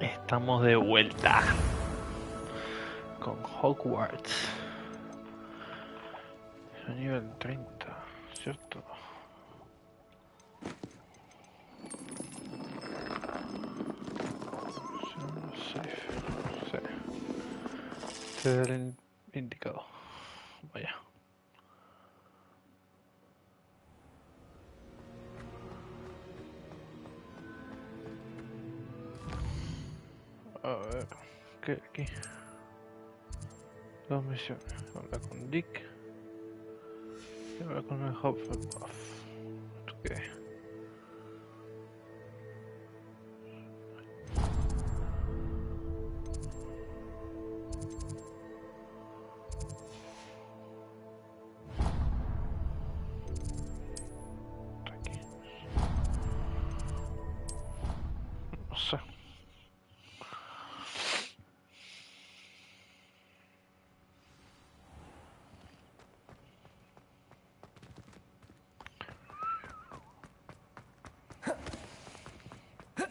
Estamos de vuelta con Hogwarts. Es a nivel 30, ¿cierto? Safe. Sí. Este es el indicado. Vaya. A ver, ¿qué aquí? Dos misiones. Habla con Dick. Y habla con el Hufflepuff. ¿Esto qué es? Está aquí. No sé.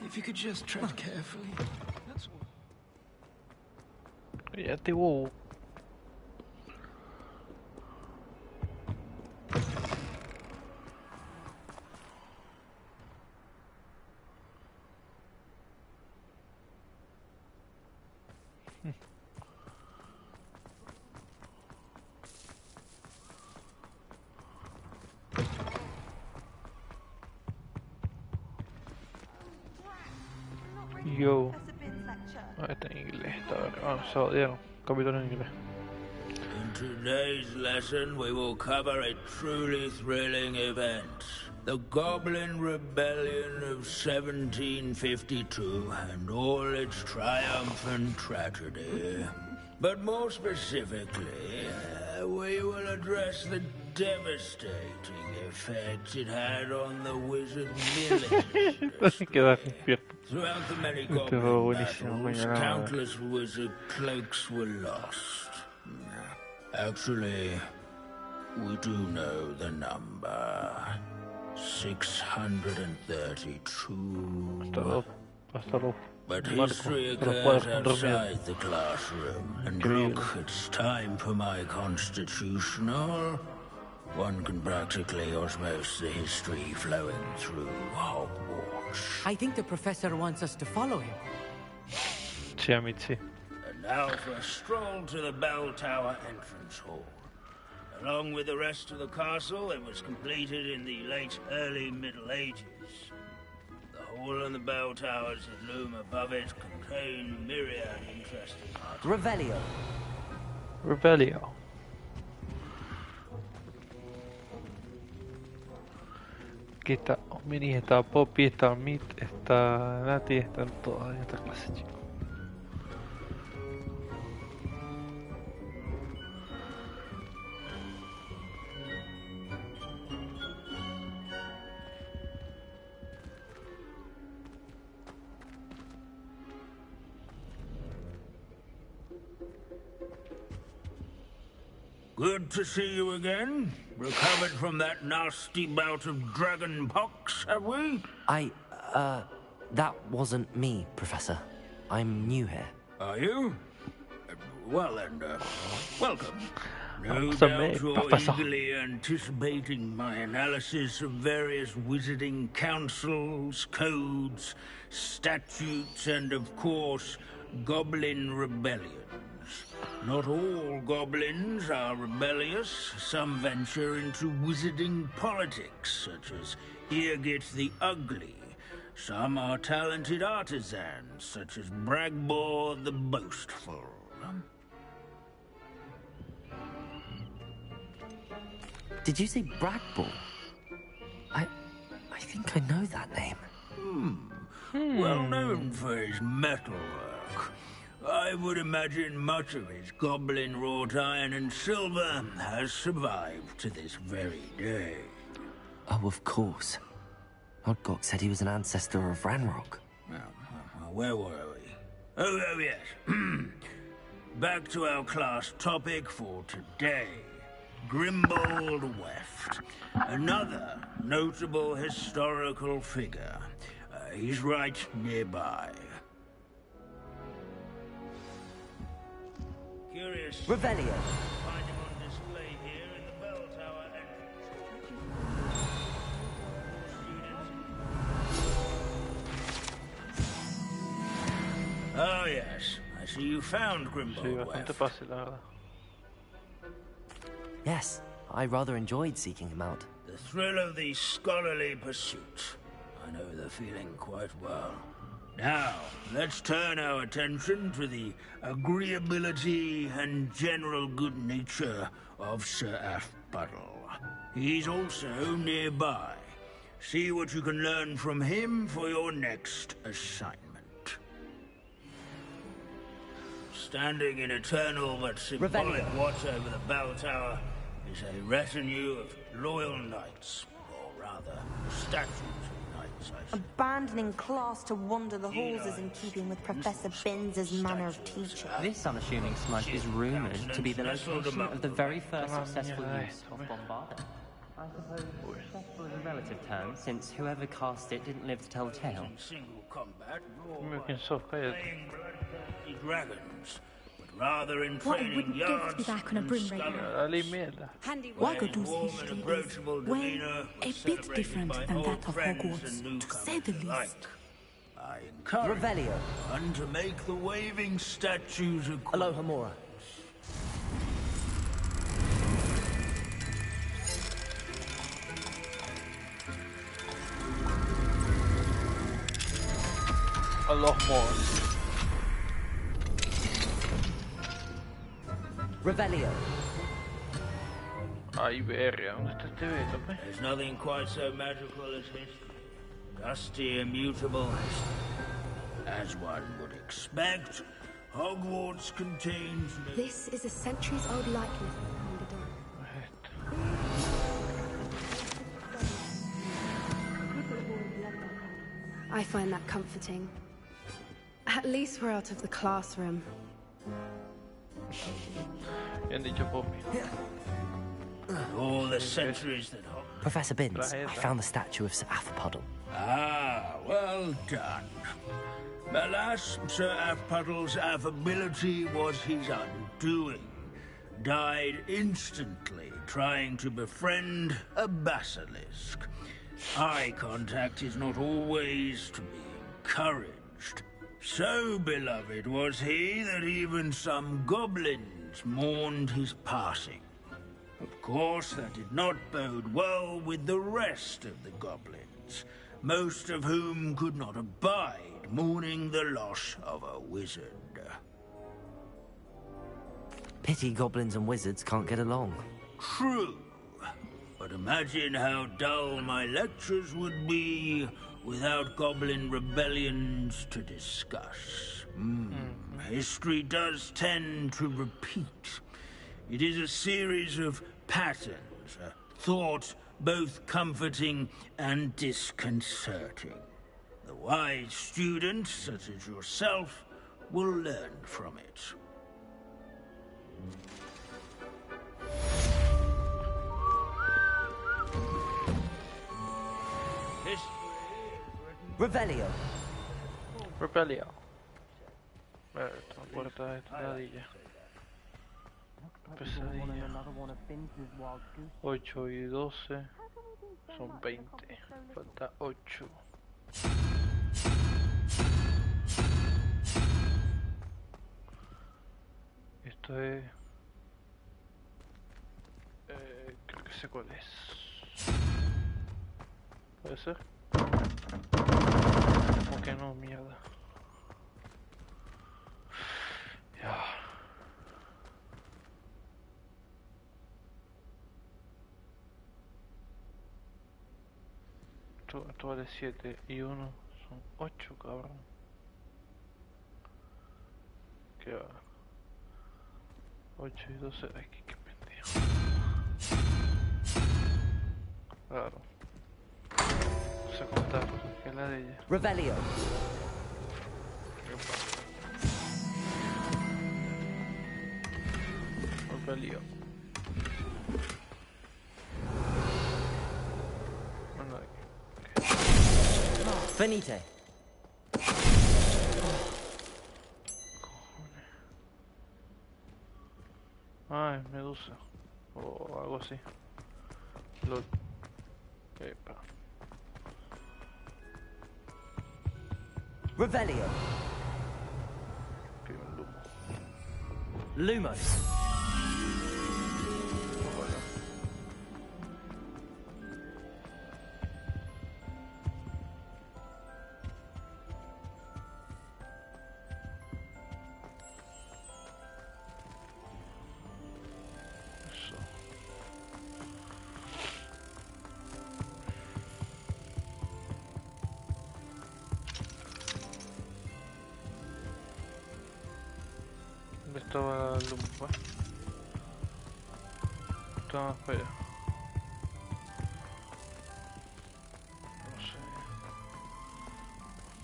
If you could just tread carefully, that's all. Ya te hubo. Yo. Está en inglés. Vamos a odiar. Capítulo en inglés. In today's lesson, we will cover a truly thrilling event. The Goblin Rebellion of 1752 and all its triumphant tragedy. But more specifically, we will address the devastating effect it had on the wizard village. Throughout the many goblin battles, countless wizard cloaks were lost. Actually, we do know the number. 632. But history occurs outside the classroom, and look, it's time for my constitutional. One can practically osmose the history flowing through Hogwarts. I think the professor wants us to follow him. Sí. And now for a stroll to the bell tower entrance hall. Along with the rest of the castle, it was completed in the late early Middle Ages. The hall and the bell towers that loom above it contain myriad interesting artifacts. Revelio. Aquí está Omini, está Poppy, está Meat, está Nati, están todas en esta clase, chicos. Good to see you again. Recovered from that nasty bout of dragon pox, have we? That wasn't me, Professor. I'm new here. Are you? Well then, welcome. No doubt you're eagerly anticipating my analysis of various wizarding councils, codes, statutes, and of course, goblin rebellions. Not all goblins are rebellious. Some venture into wizarding politics, such as Eargit the Ugly. Some are talented artisans, such as Bragbor the Boastful. Did you say Bragbor? I think I know that name. Well known for his metalwork. I would imagine much of his goblin wrought iron and silver has survived to this very day. Oh, of course. Odgok said he was an ancestor of Ranrock. Where were we? Oh yes. Back to our class topic for today. Grimbold Weft. Another notable historical figure. He's right nearby. Curious. Revelio. Finding on display here in the bell tower entrance. Oh yes, I see you found Sí, Grimble bastante Weft. fácil, la verdad. Yes, I rather enjoyed seeking him out. The thrill of the scholarly pursuit. I know the feeling quite well. Now, let's turn our attention to the agreeability and general good nature of Sir Athbuddle. He's also nearby. See what you can learn from him for your next assignment. Standing in eternal but symbolic watch over the bell tower is a retinue of loyal knights, or rather, statues of knights, I should. Abandoning class to wander the halls is in keeping with Professor Binns' manner of teaching. This unassuming smudge is rumoured to be the location of the very first successful use of Bombarda. I suppose successful is a relative term, since whoever cast it didn't live to tell the tale. In single combat, Microsoft, cállate. playing bloodthirsty dragons, but rather in What I training wouldn't give yards to be back on a and broom right now. scullery. Dale mierda. Waggoner's Warm and history approachable is, well, demeanor a was bit celebrated different by than old that of friends Hogwarts, and to newcomers say the least. alike. I encourage Revelio. one to make the waving statues a Alohomora. A los more. Revelio. Ay, verga, ¿dónde está este beta, pues? There's nothing quite so magical as history. Dusty, immutable history. As one would expect, Hogwarts contains no... This is a centuries-old likeness handed down. I find that comforting. At least we're out of the classroom. Bien dicho, Poppy. all the centuries that Hogwarts... Professor Binns, I found the statue of Sir Athbuddle. Ah, well done. Alas, Sir Athbuddle's affability was his undoing. Died instantly trying to befriend a basilisk. Eye contact is not always to be encouraged. So beloved was he that even some goblins mourned his passing. Of course, that did not bode well with the rest of the goblins, most of whom could not abide mourning the loss of a wizard. Pity goblins and wizards can't get along. True, but imagine how dull my lectures would be without goblin rebellions to discuss. History does tend to repeat. It is a series of patterns, a thought both comforting and disconcerting. The wise student, such as yourself, will learn from it. Revelio. Repelio. Esta puerta es ladilla. Pesadilla. 8 y 12 son 20. Falta 8. Esto es... creo que sé cuál es. ¿Puede ser? ¿Cómo que no? Mierda. Ya. Esto vale 7 y 1 son 8, cabrón. ¿Qué va? 8 y 12, ay, qué pendejo. Claro. No sé contar, que es la de ella. Revelio. Repelio. Manda de aquí. Finite. Ay, medusa. O algo así. Lo... Epa. Revelio. Que un lumo. Lumos. Bueno. Eso. ¿Dónde estaba el lumo? Estaba más para allá. No sé.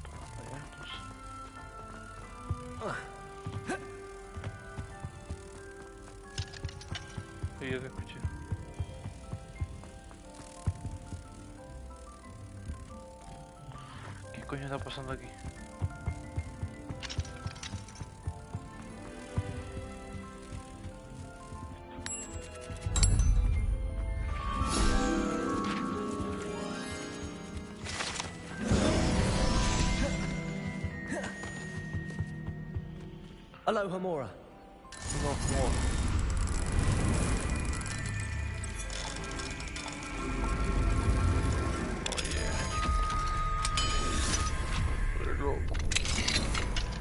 Estaba más para allá entonces. Sí, yo te escuché. ¿Qué coño está pasando aquí? Aloha Mora. No, more. Loco.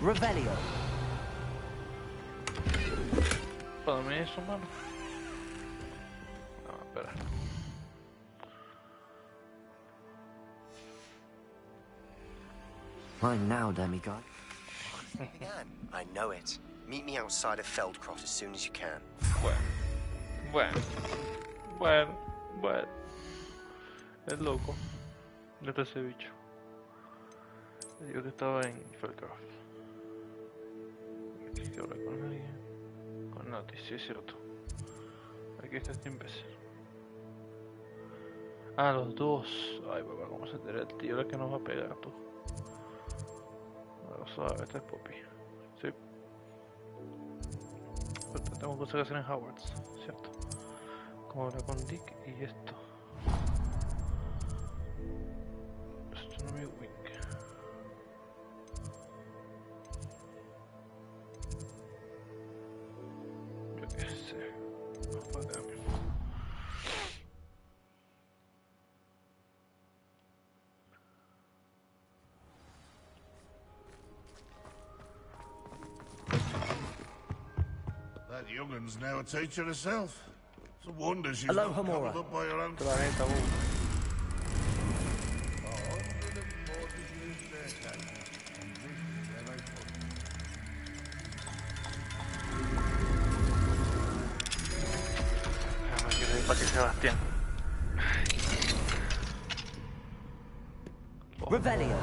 Revelio. Dame eso, mano. No, espera. Mine now, demigod. I know it. Meet me outside of Feldcroft as soon as you can. Bueno. Es loco. Neta ese bicho. Le digo que estaba en Feldcroft. Aquí que hablar con alguien. Con Nati, sí es cierto. Aquí está este imbécil. Ah, los dos. Ay, papá, cómo se entera el tío, la que nos va a pegar, tú. Bueno, suave, este es Poppy. Sí. Pero tengo cosas que hacer en Hogwarts, ¿cierto? Como hablar con Dick y esto. Esto no me wing. Yo qué sé. Vamos para acá. That youngun's now a teacher herself. It's a wonder she's Aloha, not Mora. cobbled up by her own. Planeta, para que Sebastián. Revelio.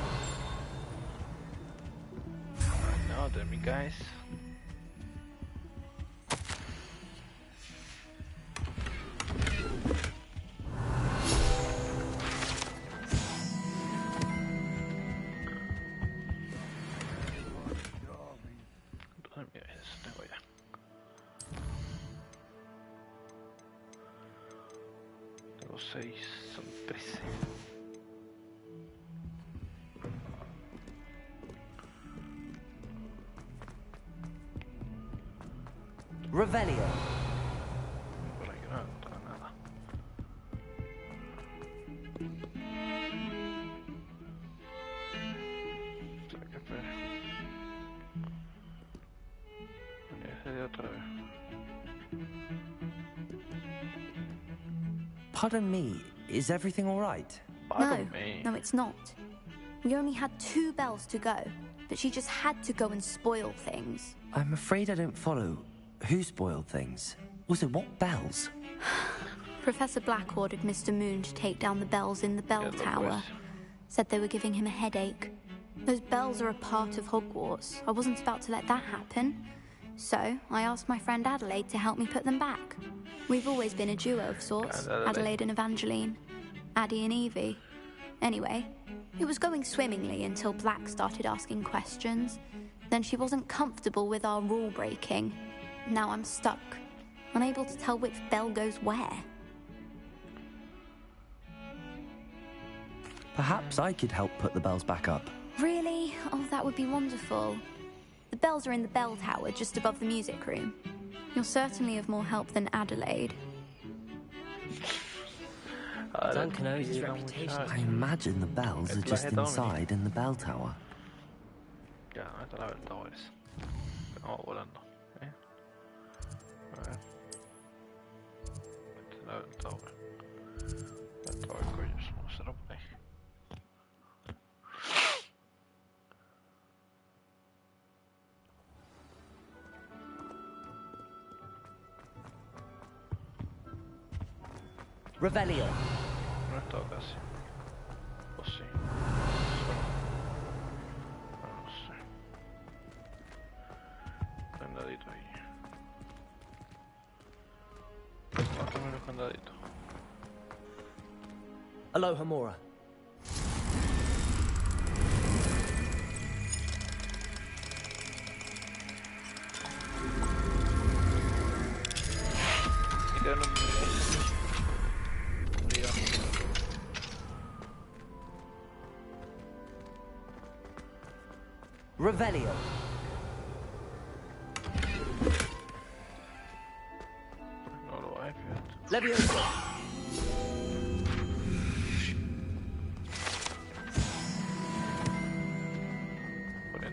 No, tell me guys. Tengo ya. Tengo 6, son 13. Revelio. Por aquí no encuentro nada. O sea, que espera. Ese de otra vez. Pardon me, is everything all right? Pardon me. No, it's not. We only had 2 bells to go, but she just had to go and spoil things. I'm afraid I don't follow. Who spoiled things? Also, what bells? Professor Black ordered Mr. Moon to take down the bells in the bell Yeah, tower. Said they were giving him a headache. Those bells are a part of Hogwarts. I wasn't about to let that happen. So, I asked my friend Adelaide to help me put them back. We've always been a duo of sorts, Adelaide and Evangeline. Addie and Evie. Anyway, it was going swimmingly until Black started asking questions. Then she wasn't comfortable with our rule breaking. Now I'm stuck. unable to tell which bell goes where. Perhaps I could help put the bells back up. Really? Oh, that would be wonderful. The bells are in the bell tower just above the music room. You're certainly of more help than Adelaide. Duncan owes his reputation. I imagine the bells are just inside in the bell tower. Ya, no está la bell tower esa. Vamos volando. A ver. Esta es la bell tower. Bell tower, coño, vamos a hacerlo por ahí. Revelio. No he estado casi. O sí. No sé. Candadito ahí. Mátame los candaditos. Aloha Mora. Revelio. No lo hay, fíjate. Leviosa.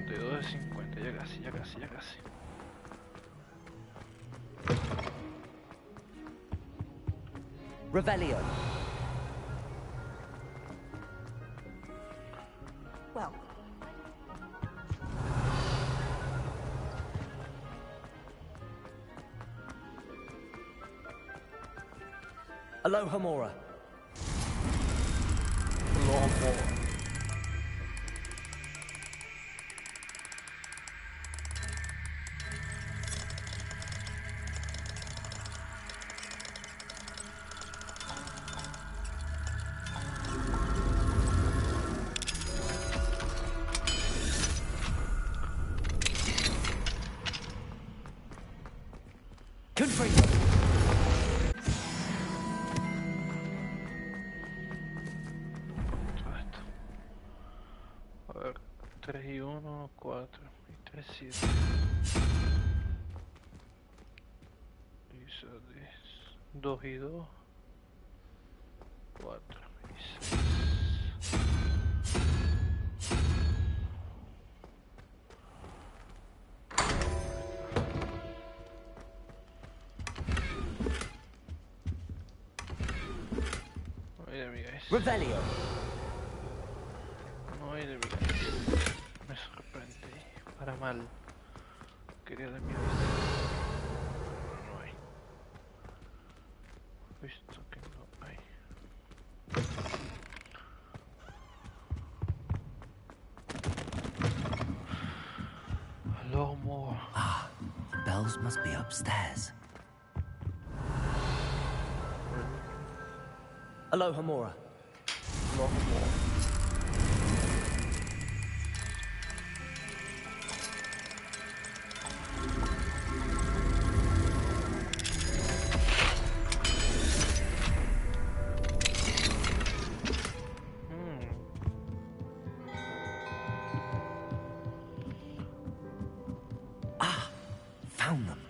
De 50, ya casi, ya casi, ya casi. Revelio. Well. Aloha Mora. Aloha Mora. A ver, 3 y 1, 4 y 3, 7. Y 2 y 2, 4 y 6. Revelio. No hay de mí. Me sorprende. Para mal. Quería de mi vez. No hay. Visto que no hay. Hello, more. Ah, the bells must be upstairs. Aloha Mora. Aloha Mora. Found them.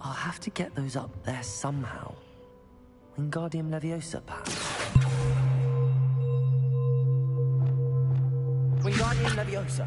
I'll have to get those up there somehow. Wingardium Leviosa, perhaps. Wingardium Leviosa.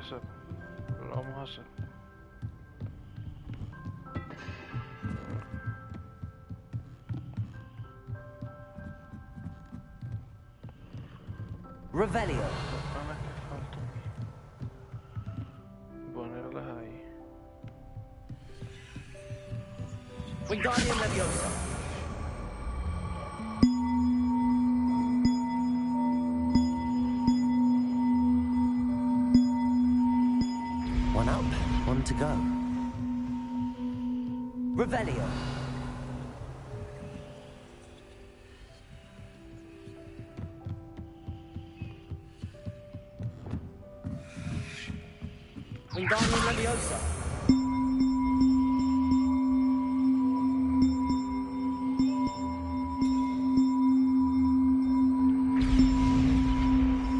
hacer. Lo vamos a hacer. Revelio. Nada que falta. Ponerlas ahí. Wingardium Leviosa. One up, one to go. Revelio. Wingardium Leviosa.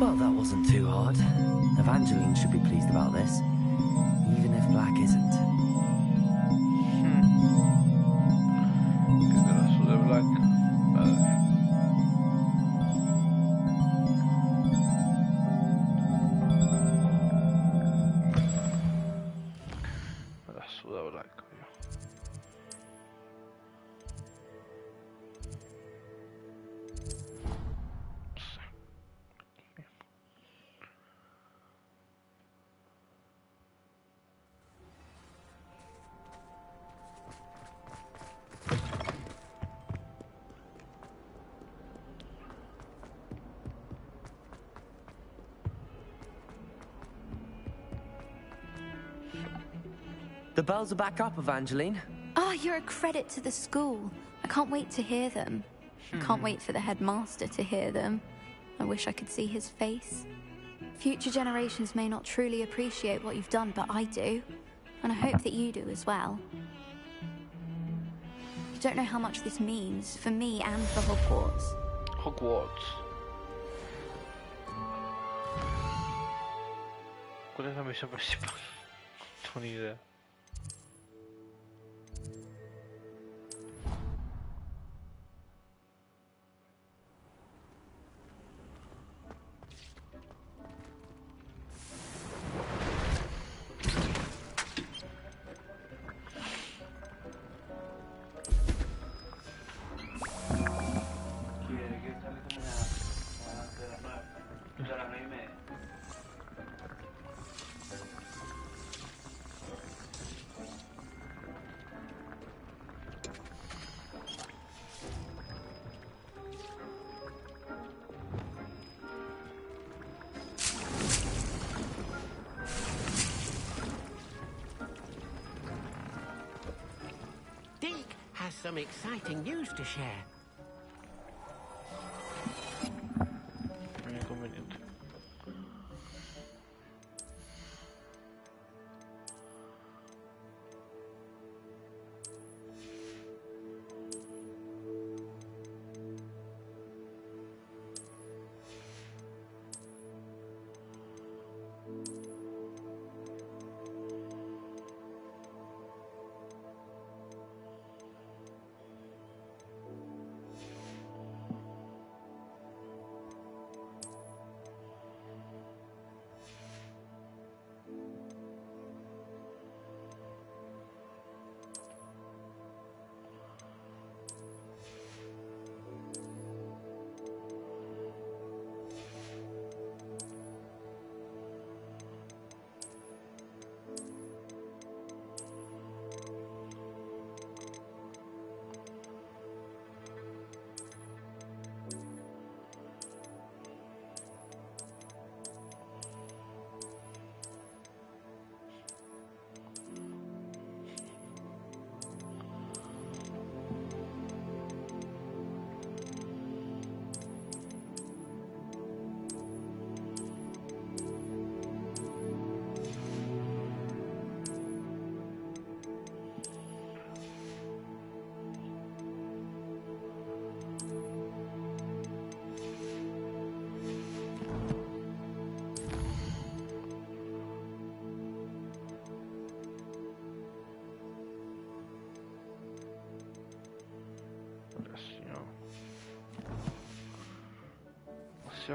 Well, that wasn't too hard. Evangeline should be pleased about this, even if Black isn't. ¿Qué pedazo de Black? Vale. Pedazo de Black, coño. The bells are back up, Evangeline. Oh, you're a credit to the school. I can't wait to hear them. I can't wait for the headmaster to hear them. I wish I could see his face. Future generations may not truly appreciate what you've done, but I do. And I hope that you do as well. You don't know how much this means for me and for Hogwarts. Hogwarts. ¿Cuál es la misión principal? No tengo ni idea. Some exciting news to share. Muy inconveniente.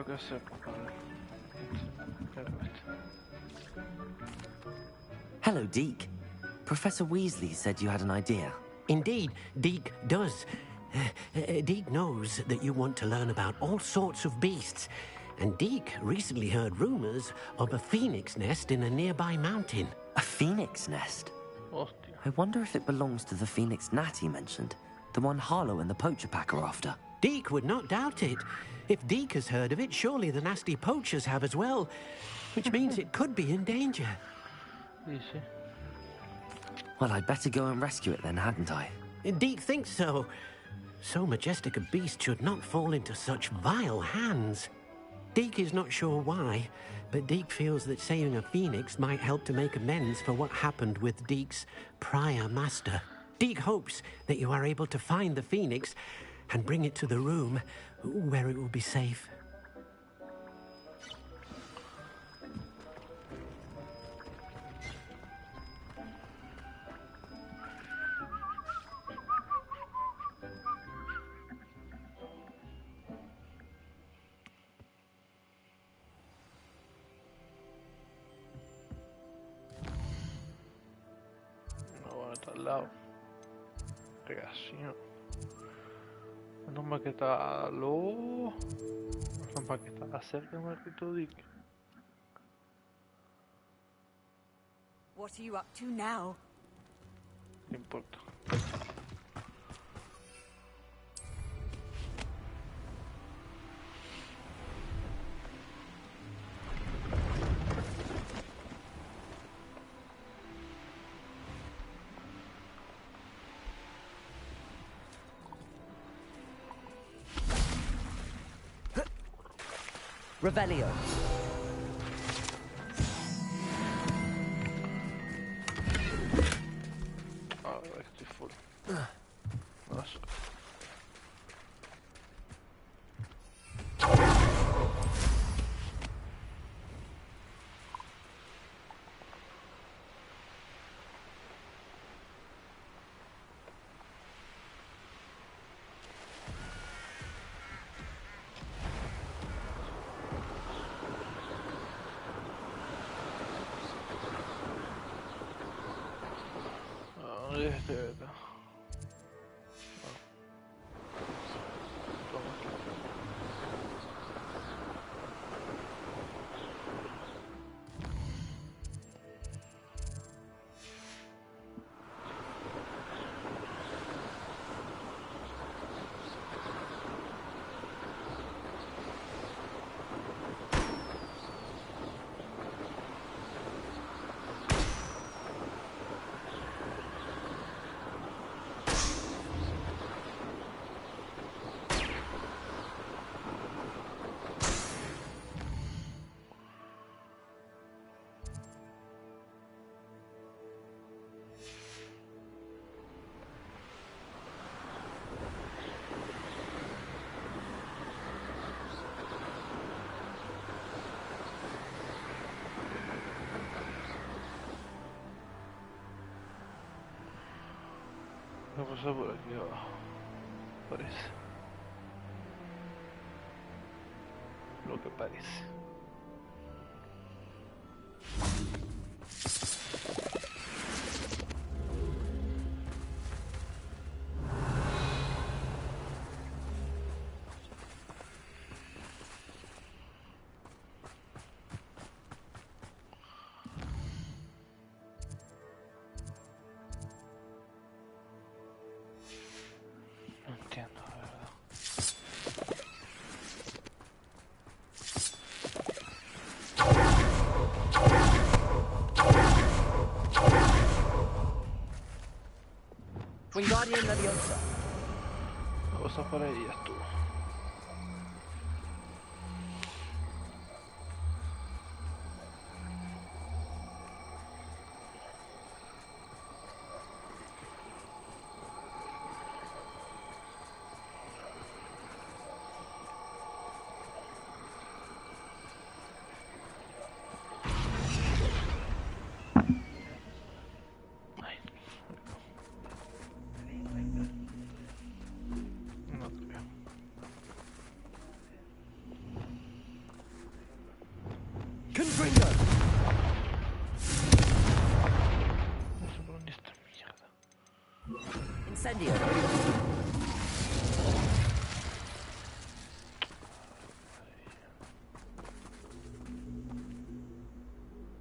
Que hacer para Hello, Deke. Professor Weasley said you had an idea. Indeed, Deke does. Deke knows that you want to learn about all sorts of beasts, and Deke recently heard rumors of a phoenix nest in a nearby mountain. A phoenix nest? Hostia. I wonder if it belongs to the phoenix gnat he mentioned, the one Harlow and the poacher pack are after. Deke would not doubt it. If Deke has heard of it, surely the nasty poachers have as well, which means it could be in danger. Dice. Well, I'd better go and rescue it then, hadn't I? Deke thinks so. So majestic a beast should not fall into such vile hands. Deke is not sure why, but Deke feels that saving a phoenix might help to make amends for what happened with Deke's prior master. Deke hopes that you are able to find the phoenix and bring it to the room where it will be safe. Al lado. Regación. Menos mal que está lo. Menos mal que está cerca, maldito Dick. What are you up to now? No importa. Revelio. Ah, estoy full. Eso. Voy a pasar por aquí abajo, parece. Lo que parece. No entiendo, la verdad. Wingardium Leviosa. Cosa para ellas tú. No creo. Incendio.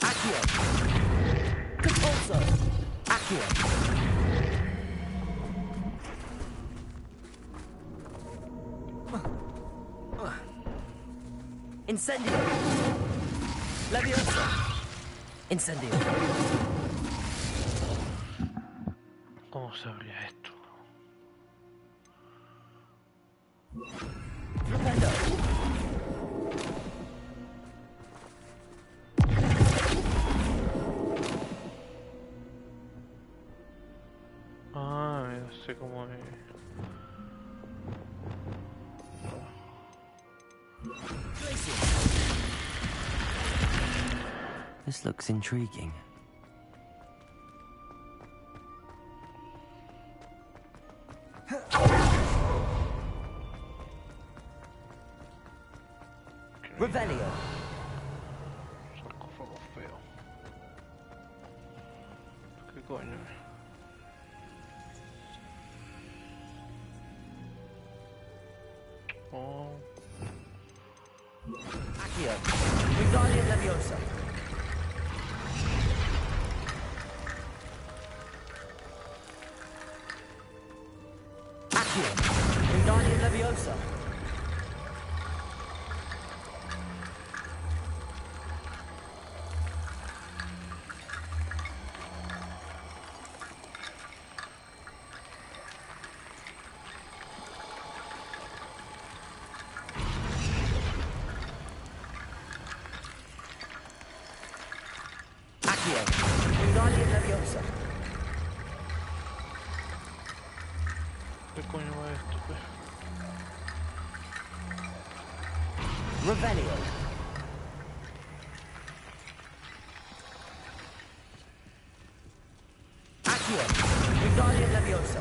Accio. Compulso. Accio. Incendio. Leviosa. Incendio. ¿Cómo se abría esto? Rependo. Ah, ya sé cómo es. This looks intriguing. Revelio. Sarcófago feo. ¿Qué coño? Oh. Accio. Wingardium Leviosa. Accio. Wingardium Leviosa. Wingardium Leviosa. ¿Qué coño va esto, pues? Revelio. Accio. Wingardium Leviosa.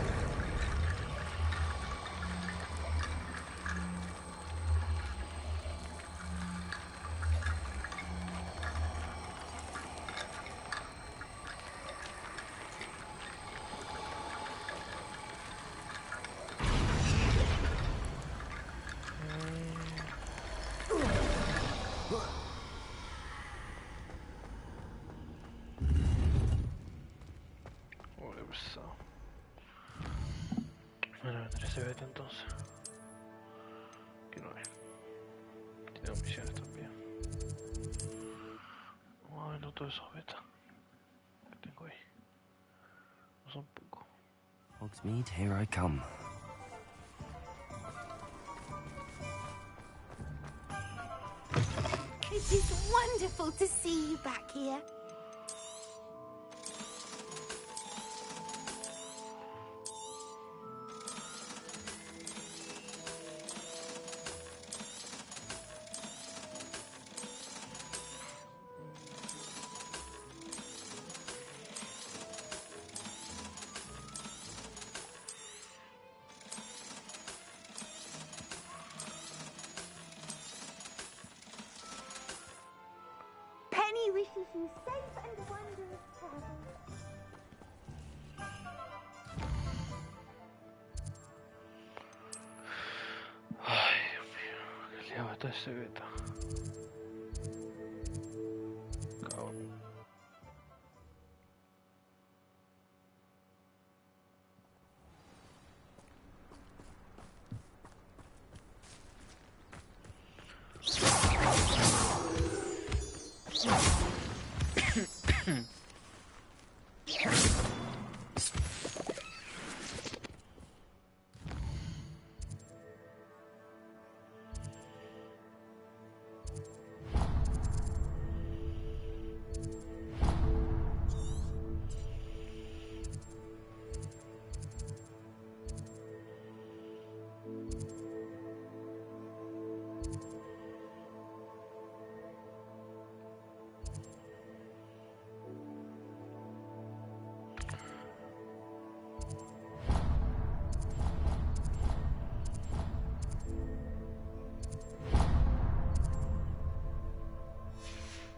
Bueno, vendré ese beta entonces. Que no es. Tiene misiones también. Vamos a ver todos esos betas que tengo ahí. No son pocos. Hogsmeade, here I come. It is wonderful to see you back here. Penny wishes you safe and wondrous travels. Ay, Dios mío, qué liado está ese beta. Cabrón.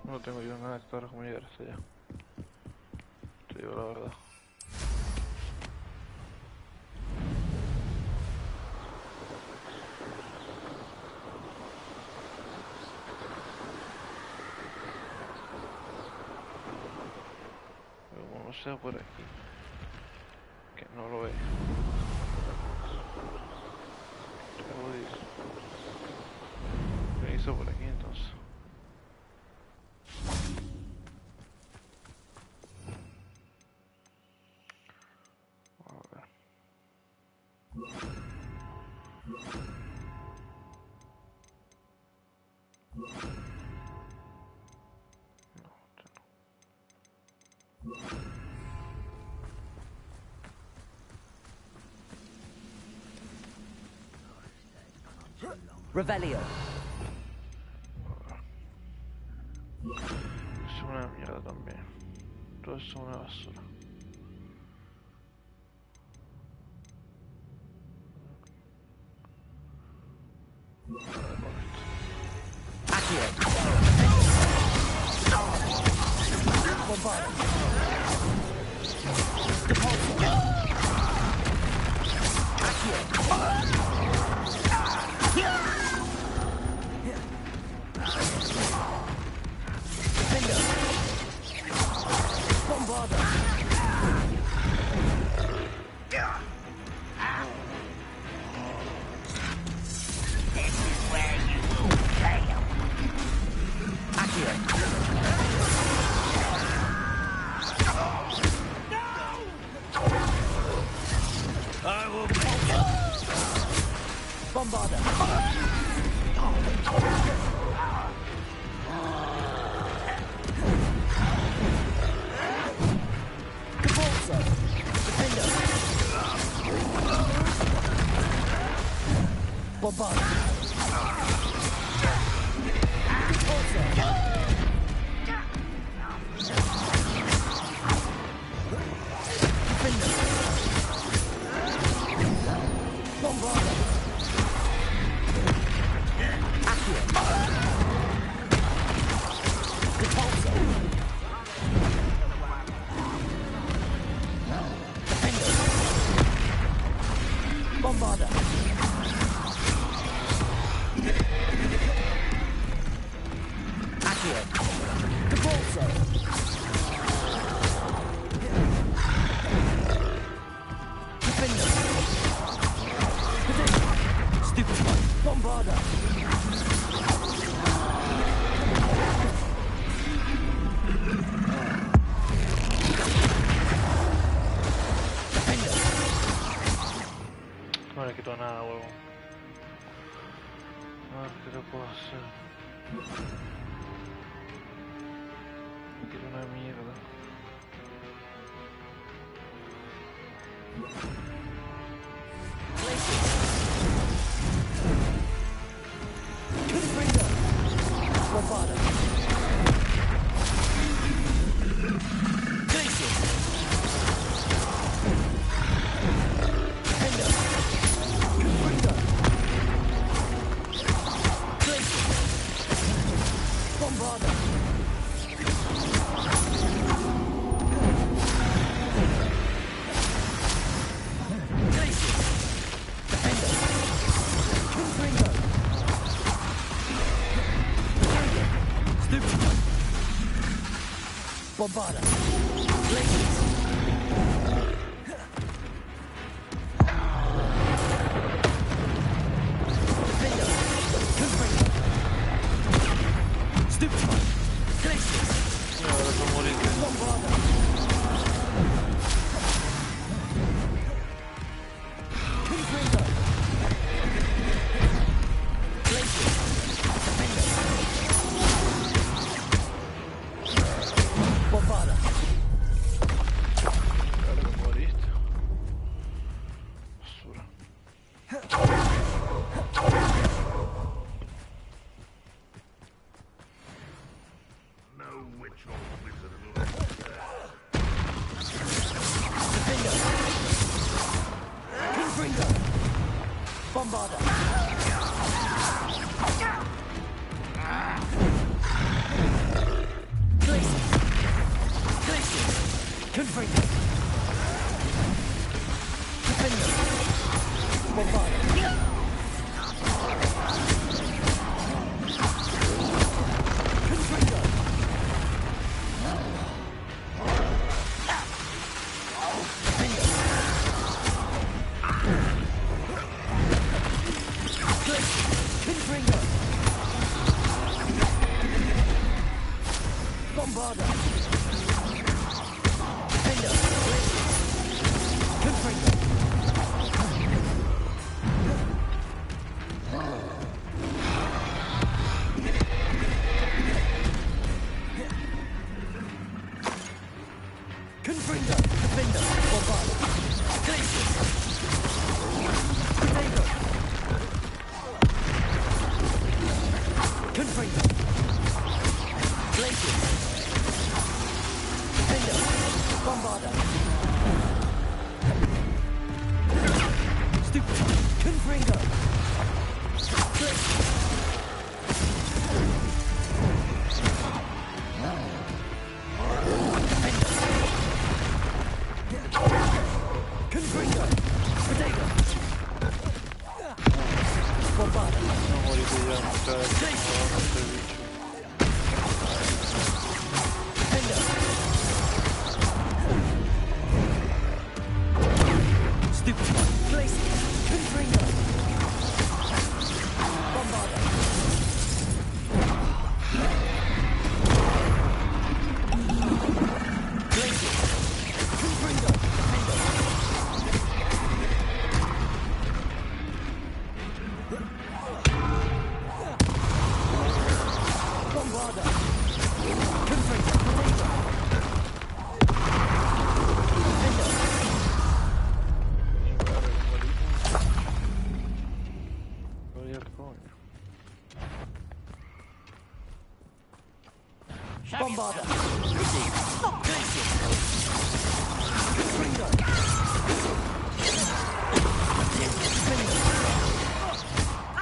No tengo yo nada claro cómo llegar hasta allá. Te digo la verdad. no sea por aquí. Que no lo ve. ¿Qué hizo por aquí entonces? A ver. Revelio. Es una mierda también. Todo eso es una basura. No le quito nada, huevo. ¿Qué le puedo hacer? Me quito una mierda. Bombarda. Confringo, Defender, Bombarda. Clases. Potato. Confringo. Clases. Defender, Bombarda. Stupid. Confringo. Clases. Confringo. Potato. Bombarda. No morí que ya no está este bicho. Stupid one. Glacier. Confringo. Bombarda. Glacier. Confringo. Bombarda. Confringo. Bombarda. Glacier. Confringo.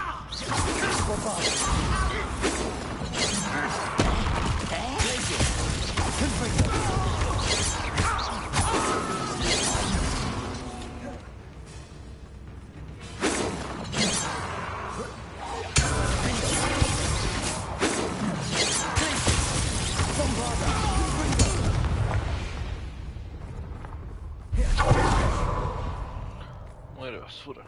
Bombarda. Glacier. Confringo. Muere basura.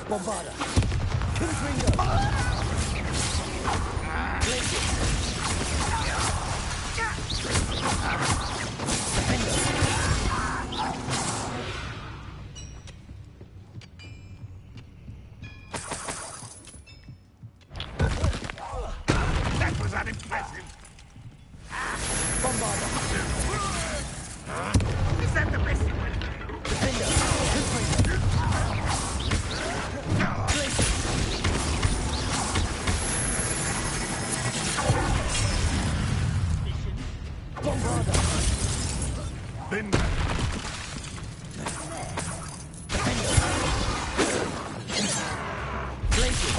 Bombarda. Confringo. Glacier. Defender. That was unimpressive. Bombarda. Is that the best you can do? Defender. Confringo. Glacier. Bombarda. Bender. Defender. Glacier.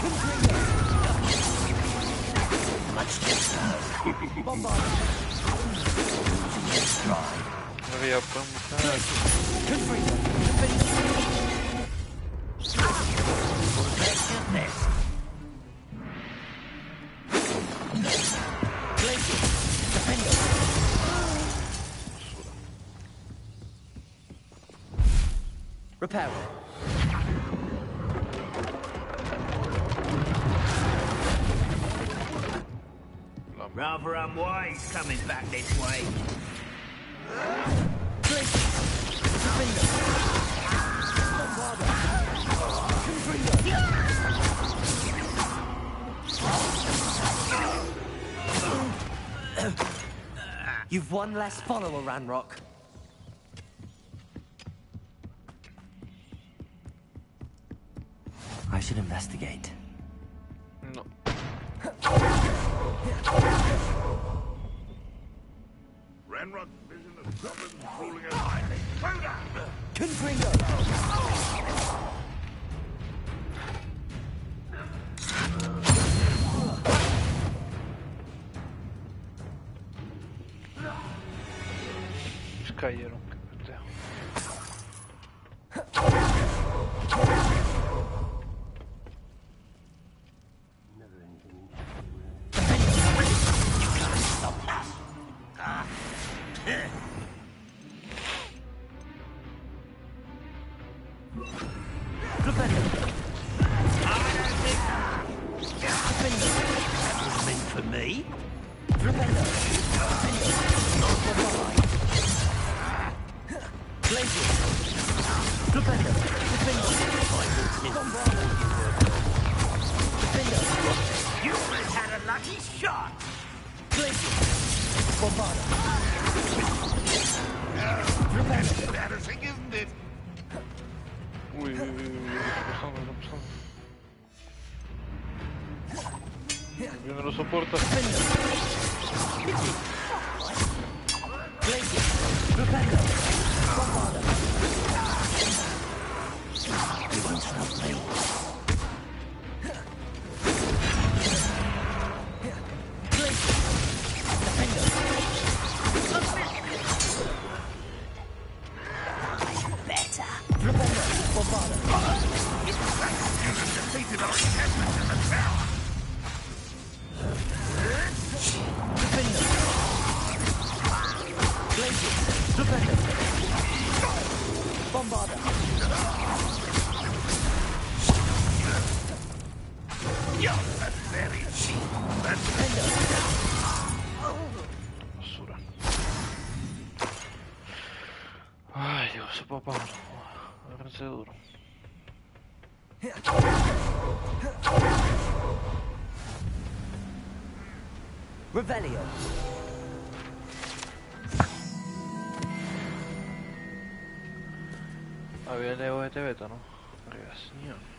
Confringo. Much deserved. Bombarda. Había preguntado. Confringo. Defender. Glacier. Defender. Repair. Rather unwise coming back this way. Glacier. Defender. Bombarda. Confringo. You've one less follower, Ranrock. I should investigate. No. Ranrock's vision of goblins ruling an island. Slow down! Confringo. Cayeron, qué pendejo. That was meant for me. Defender. Uy, está pasando, está pasando. Yo no lo soporto. Ay, Dios, papá. Agárrense duro. Revelio. Había leo este beta, ¿no? Regación.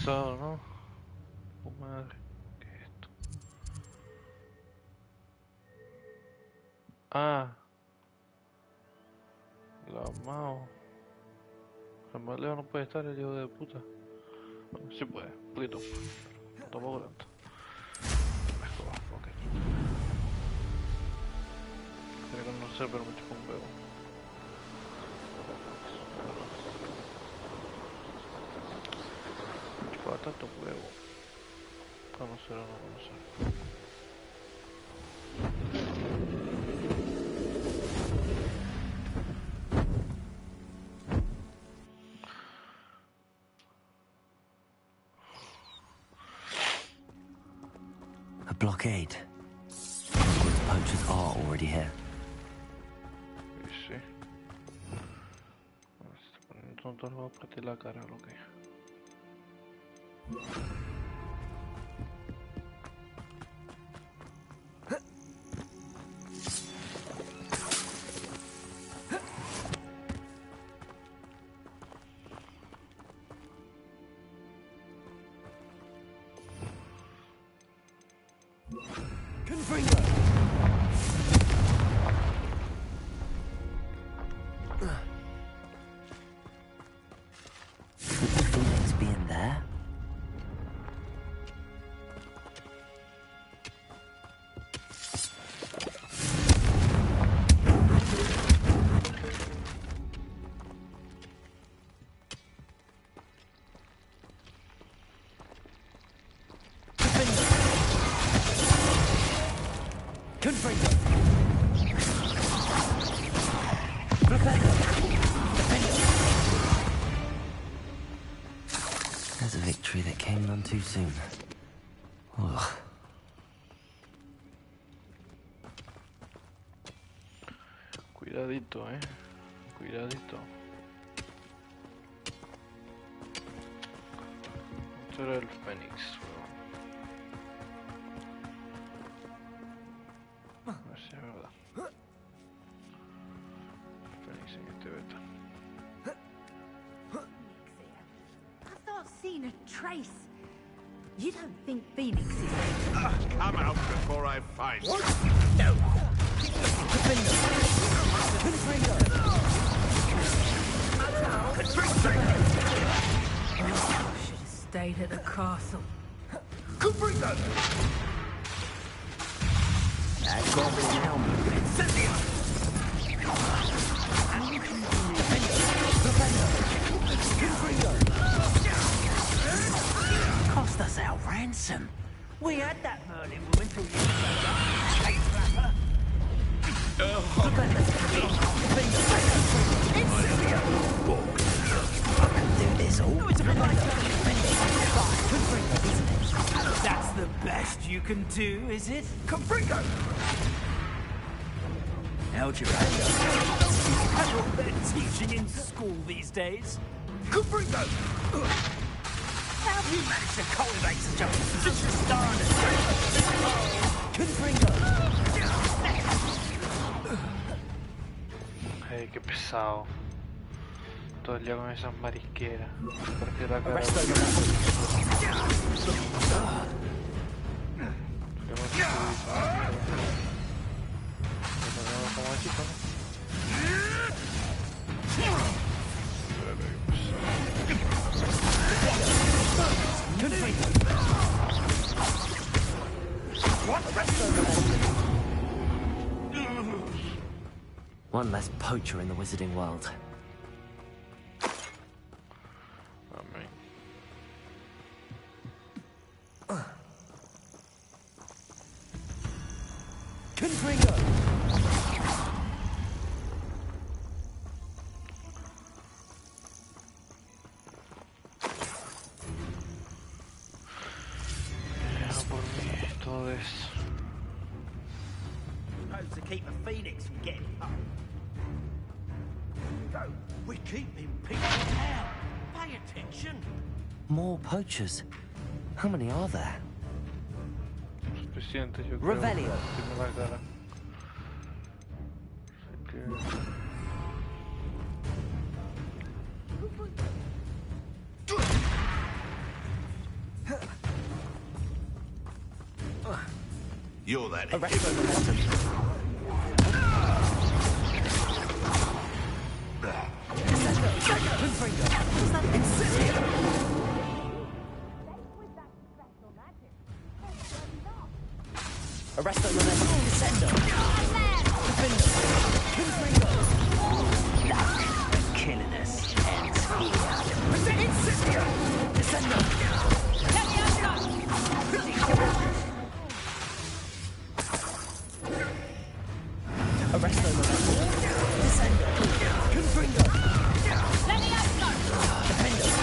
¿No? Oh, madre, ¿qué es esto? Ah, la Mao. El más lejos no puede estar el hijo de puta. Bueno, sí puede, un poquito. Tampoco tanto. Mejor, ok. Creo que no sé, pero me chupa un huevo. Me chupa tanto huevo. Conocer o no conocer. A blockade. Hogwarts poachers are already here. Sí. Entonces voy a apretar la cara lo que. There's a victory that came none too soon. Ugh. Cuidadito, cuidadito. Esto era el Fénix. A ver si es verdad. Fénix en este beta. I've not seen a trace. You don't think Phoenix is... Come out before I find you. No. Should have stayed at the castle. Confringo! That's got me now. Cost us our ransom. We had that Merlin woman till you flapper. I can do this all. That's the best you can do, is it? Confringo! How'd you hand? That's what they're teaching in school these days. Confringo! How have you managed to cultivate such a standard? Confringo! Ay, qué pesado. Todo el día con esas marisqueras. Prefiero la cara. Como el chico, ¿no? One less poacher in the wizarding world. Supposed to keep a phoenix from getting up. Go. We're keeping people down. Pay attention. More poachers? How many are there? Suficiente, yo creo. Revelio. Tiene la cara. You're that Arresto momentum. Descendo. Luck. Killing us ends here. Descendo. Arresto momentum. Descendo. Confringo. Defendo.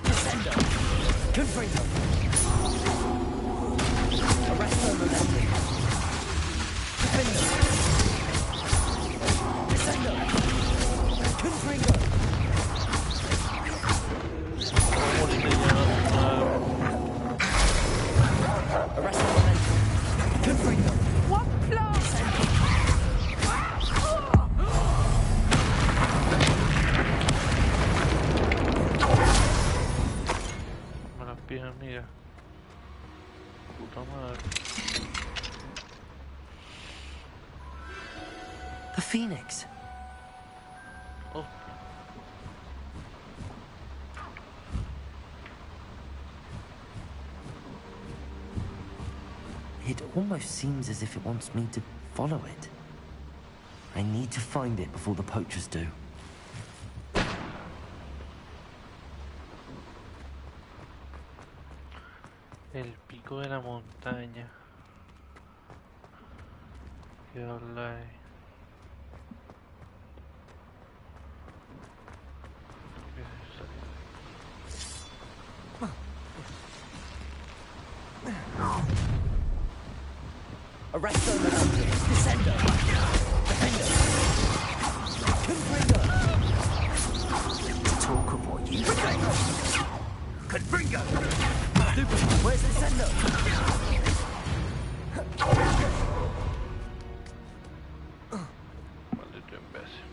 Descendo. Confringo. Arresto momentum. Defendo. Descendo. Confringo. Arresto momentum. Confringo. What class? Me las piden, mira. Puta madre. The Phoenix. Oh. It almost seems as if it wants me to follow it. I need to find it before the poachers do. El pico de la montaña. ¿Qué habla ahí? ¿Qué es eso? Arresto momentum. Descendo. Defendo. Confringo. Confringo! Where's the sender? Maldito imbécil.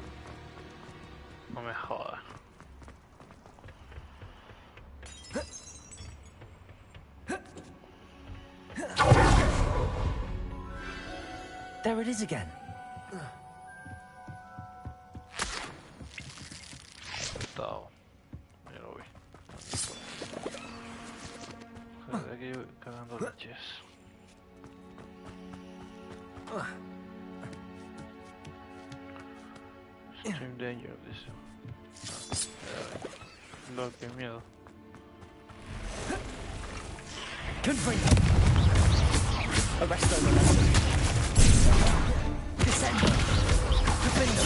No me jodas. There it is again. Estado. Ya lo vi. Joder, que yo cagando leches. Extreme danger, dice. Lo que miedo. Confringo! Arresto momentum. Descendo! Confringo!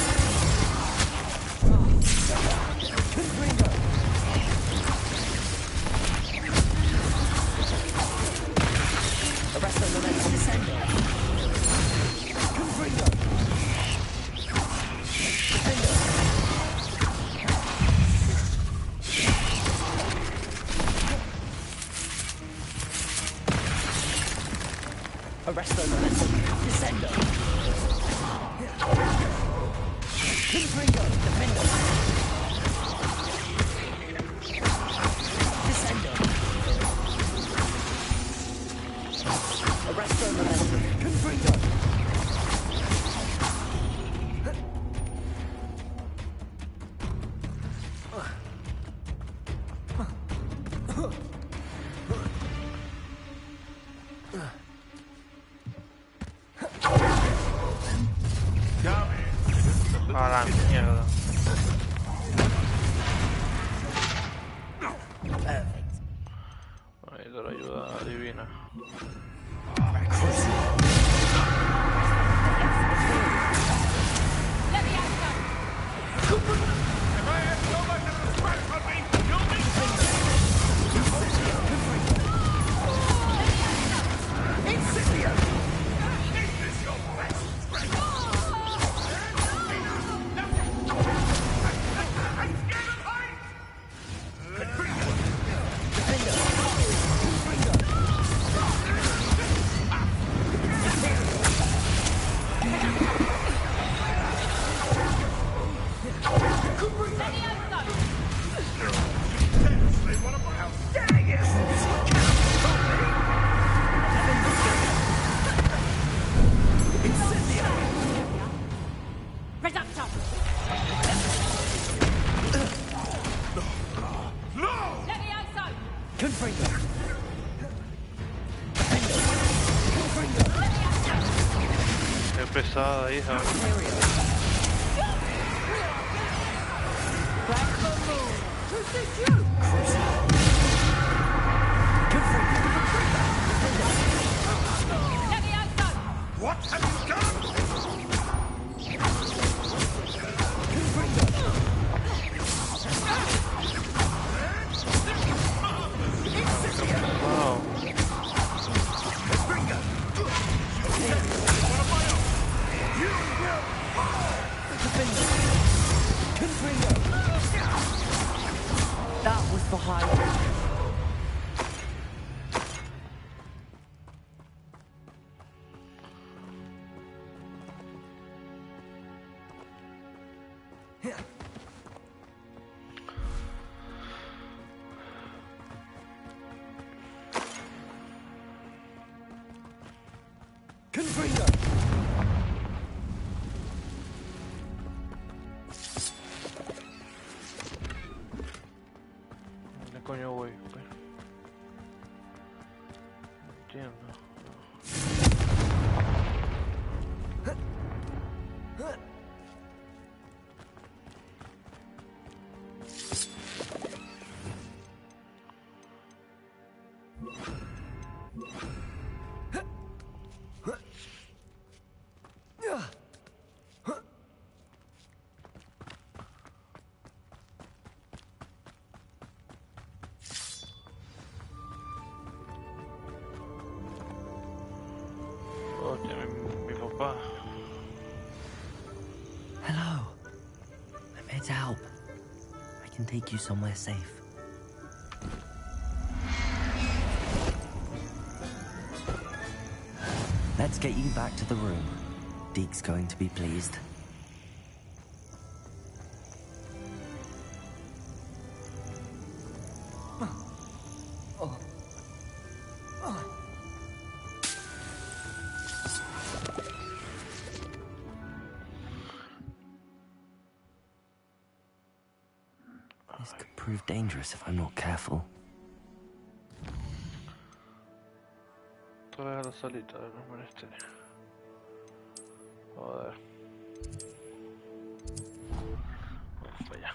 Confringo! Arresto momentum. Descendo! Confringo! Confringo! Arresto momentum. Descendo! Confringo! Defendo! Descendo! Arresto momentum. Confringo! A la mierda. Ahí de la ayuda divina. Qué pesada, hija. What have you done? Wow. That was for high. Confringo! ¿Dónde coño voy? No entiendo. Hostia, mi papá. Hello. I'm here to help. can take you somewhere safe. Let's get you back to the room. Deke's going to be pleased. This could prove dangerous if I'm not careful. Otra vez a la salita de los menesteres. Joder. Vamos para allá.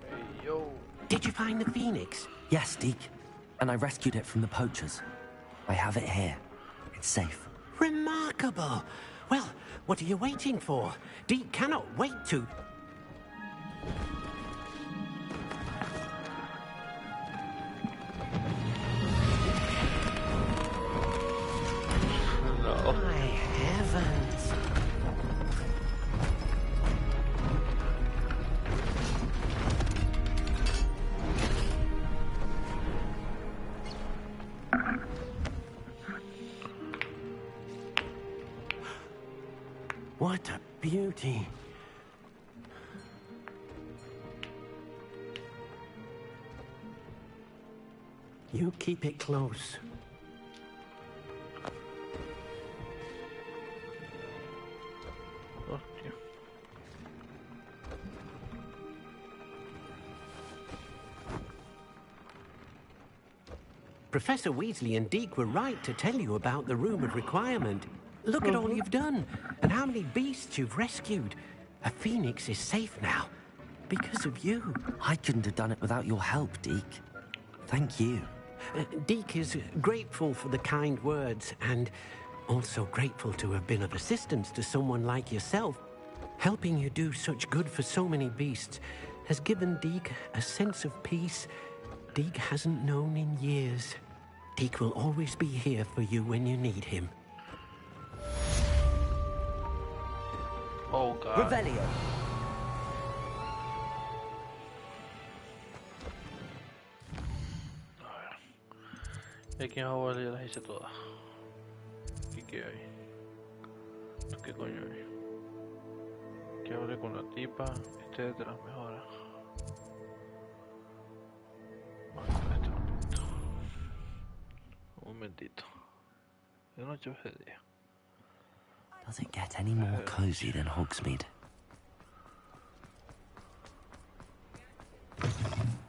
Hey, yo. Did you find the phoenix? Yes, Deke. And I rescued it from the poachers. I have it here. It's safe. Remarkable. Well, what are you waiting for? Deke cannot wait to... No. My heavens. What a beauty. You keep it close. Hostia. Professor Weasley and Deke were right to tell you about the Room of Requirement. Look at all you've done, and how many beasts you've rescued. A phoenix is safe now, because of you. I couldn't have done it without your help, Deke. Thank you. Deke is grateful for the kind words, and also grateful to have been of assistance to someone like yourself. Helping you do such good for so many beasts has given Deke a sense of peace Deke hasn't known in years. Deke will always be here for you when you need him. Oh, God. Revelio. A ver. Y aquí en Hogwarts ya las hice todas. ¿Qué hay? ¿Esto qué coño hay? Que hable con la tipa. Este es de las mejoras. Vamos a este momentito. Un momentito. De noche o de día. Does it get any more cozy than Hogsmeade?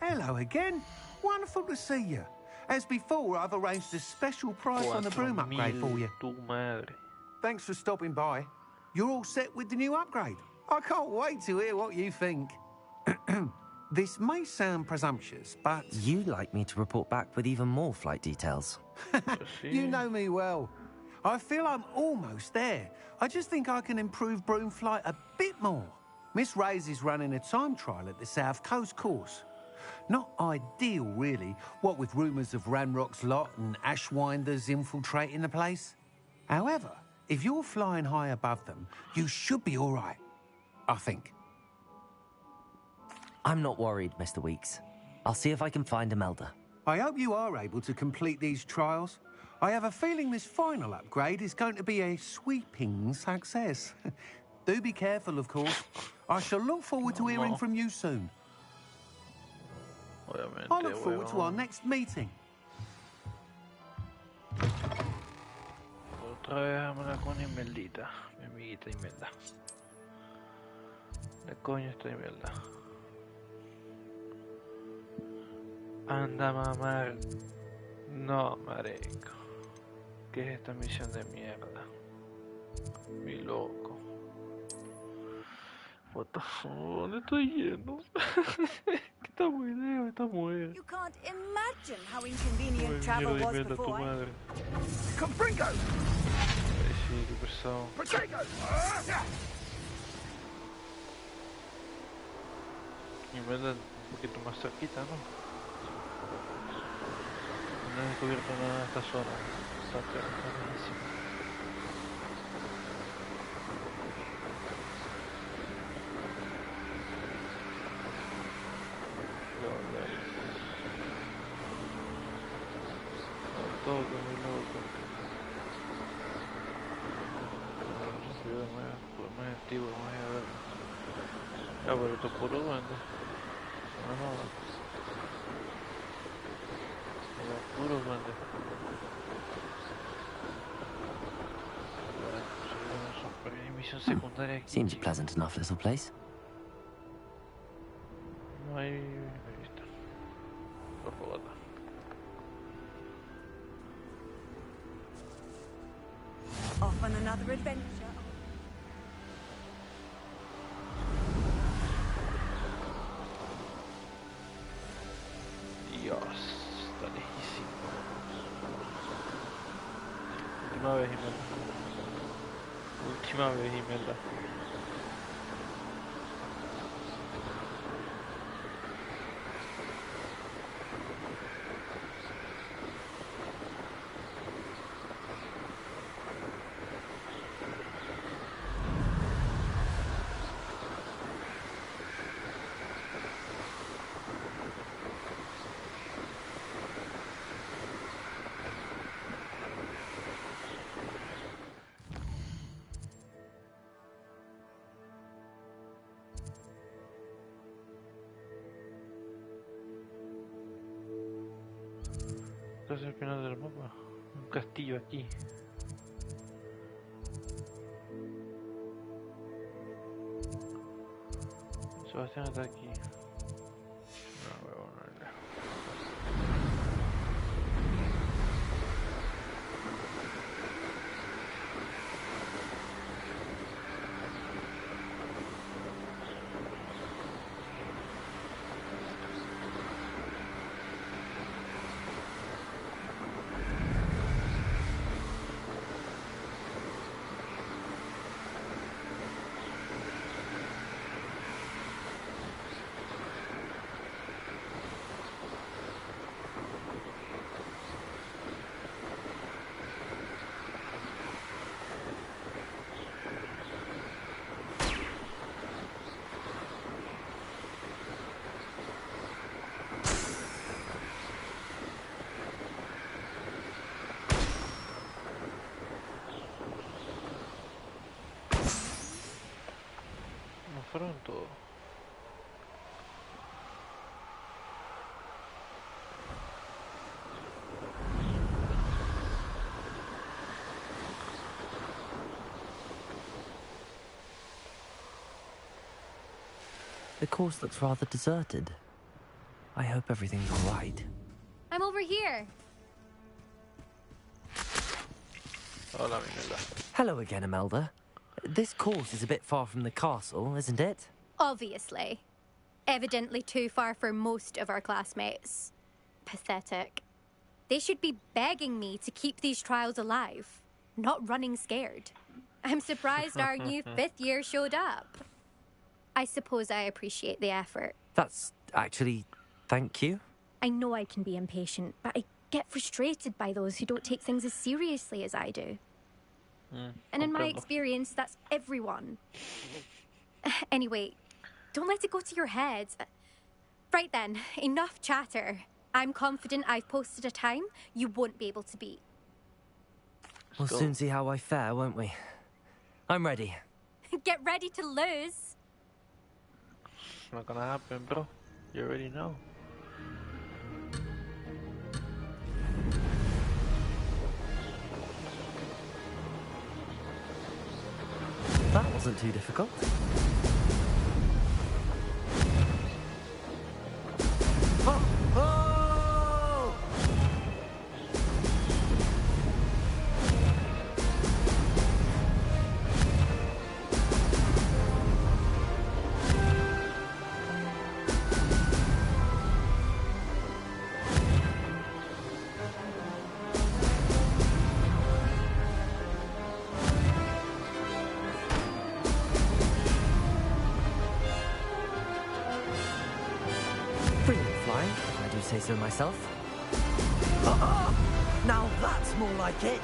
Hello again. Wonderful to see you. As before, I've arranged a special price on the broom upgrade for you. Tu madre. Thanks for stopping by. You're all set with the new upgrade. I can't wait to hear what you think. This may sound presumptuous, but... You'd like me to report back with even more flight details. You know me well. I feel I'm almost there. I just think I can improve broom flight a bit more. Miss Reyes is running a time trial at the South Coast course. Not ideal, really, what with rumours of Ranrock's lot and Ashwinders infiltrating the place. However, if you're flying high above them, you should be all right, I think. I'm not worried, Mr. Weeks. I'll see if I can find Imelda. I hope you are able to complete these trials. I have a feeling this final upgrade is going to be a sweeping success. Do be careful, of course. I shall look forward to hearing from you soon. I look forward to our next meeting. Otra vez vámonos con Imeldita, mi amiguita Imelda. ¿De coño está Imelda? Anda mamar. No, marico. ¿Qué es esta misión de mierda? Mi loco. What the fuck? ¿Dónde estoy yendo? Está muy lejos esta mujer. You can't imagine how inconvenient travel was before. Confringo! Ay, sí, qué pesado. Potato! Imelda un poquito más cerquita, ¿no? No he descubierto nada de esta zona. Está buenísimo. loco, muy loco. Más antiguo, más a ver. Ya, pero esto es puro duende. No jodas. Puro duende. Misión secundaria aquí. Seems a pleasant enough little place. No hay... Ahí está. Por Bogotá. Off on another adventure. Dios, está lejísimo. Última vez, Imelda. Última vez, Imelda. Casi al final del mapa. Un castillo aquí. Sebastián está aquí. No, huevón, no. Pronto. The course looks rather deserted. I hope everything's all right. I'm over here. Hola, Imelda. Hello again, Imelda. This course is a bit far from the castle, isn't it? Obviously. Evidently too far for most of our classmates. Pathetic. They should be begging me to keep these trials alive, not running scared. I'm surprised our new 5th year showed up. I suppose I appreciate the effort. That's actually... thank you. I know I can be impatient, but I get frustrated by those who don't take things as seriously as I do. And in my experience, that's everyone. Anyway, don't let it go to your head. Right then, enough chatter. I'm confident I've posted a time you won't be able to beat. We'll soon see how I fare, won't we? I'm ready. Get ready to lose. It's not gonna happen, bro. You already know. That wasn't too difficult. Oh! Oh! Say so myself. Now that's more like it.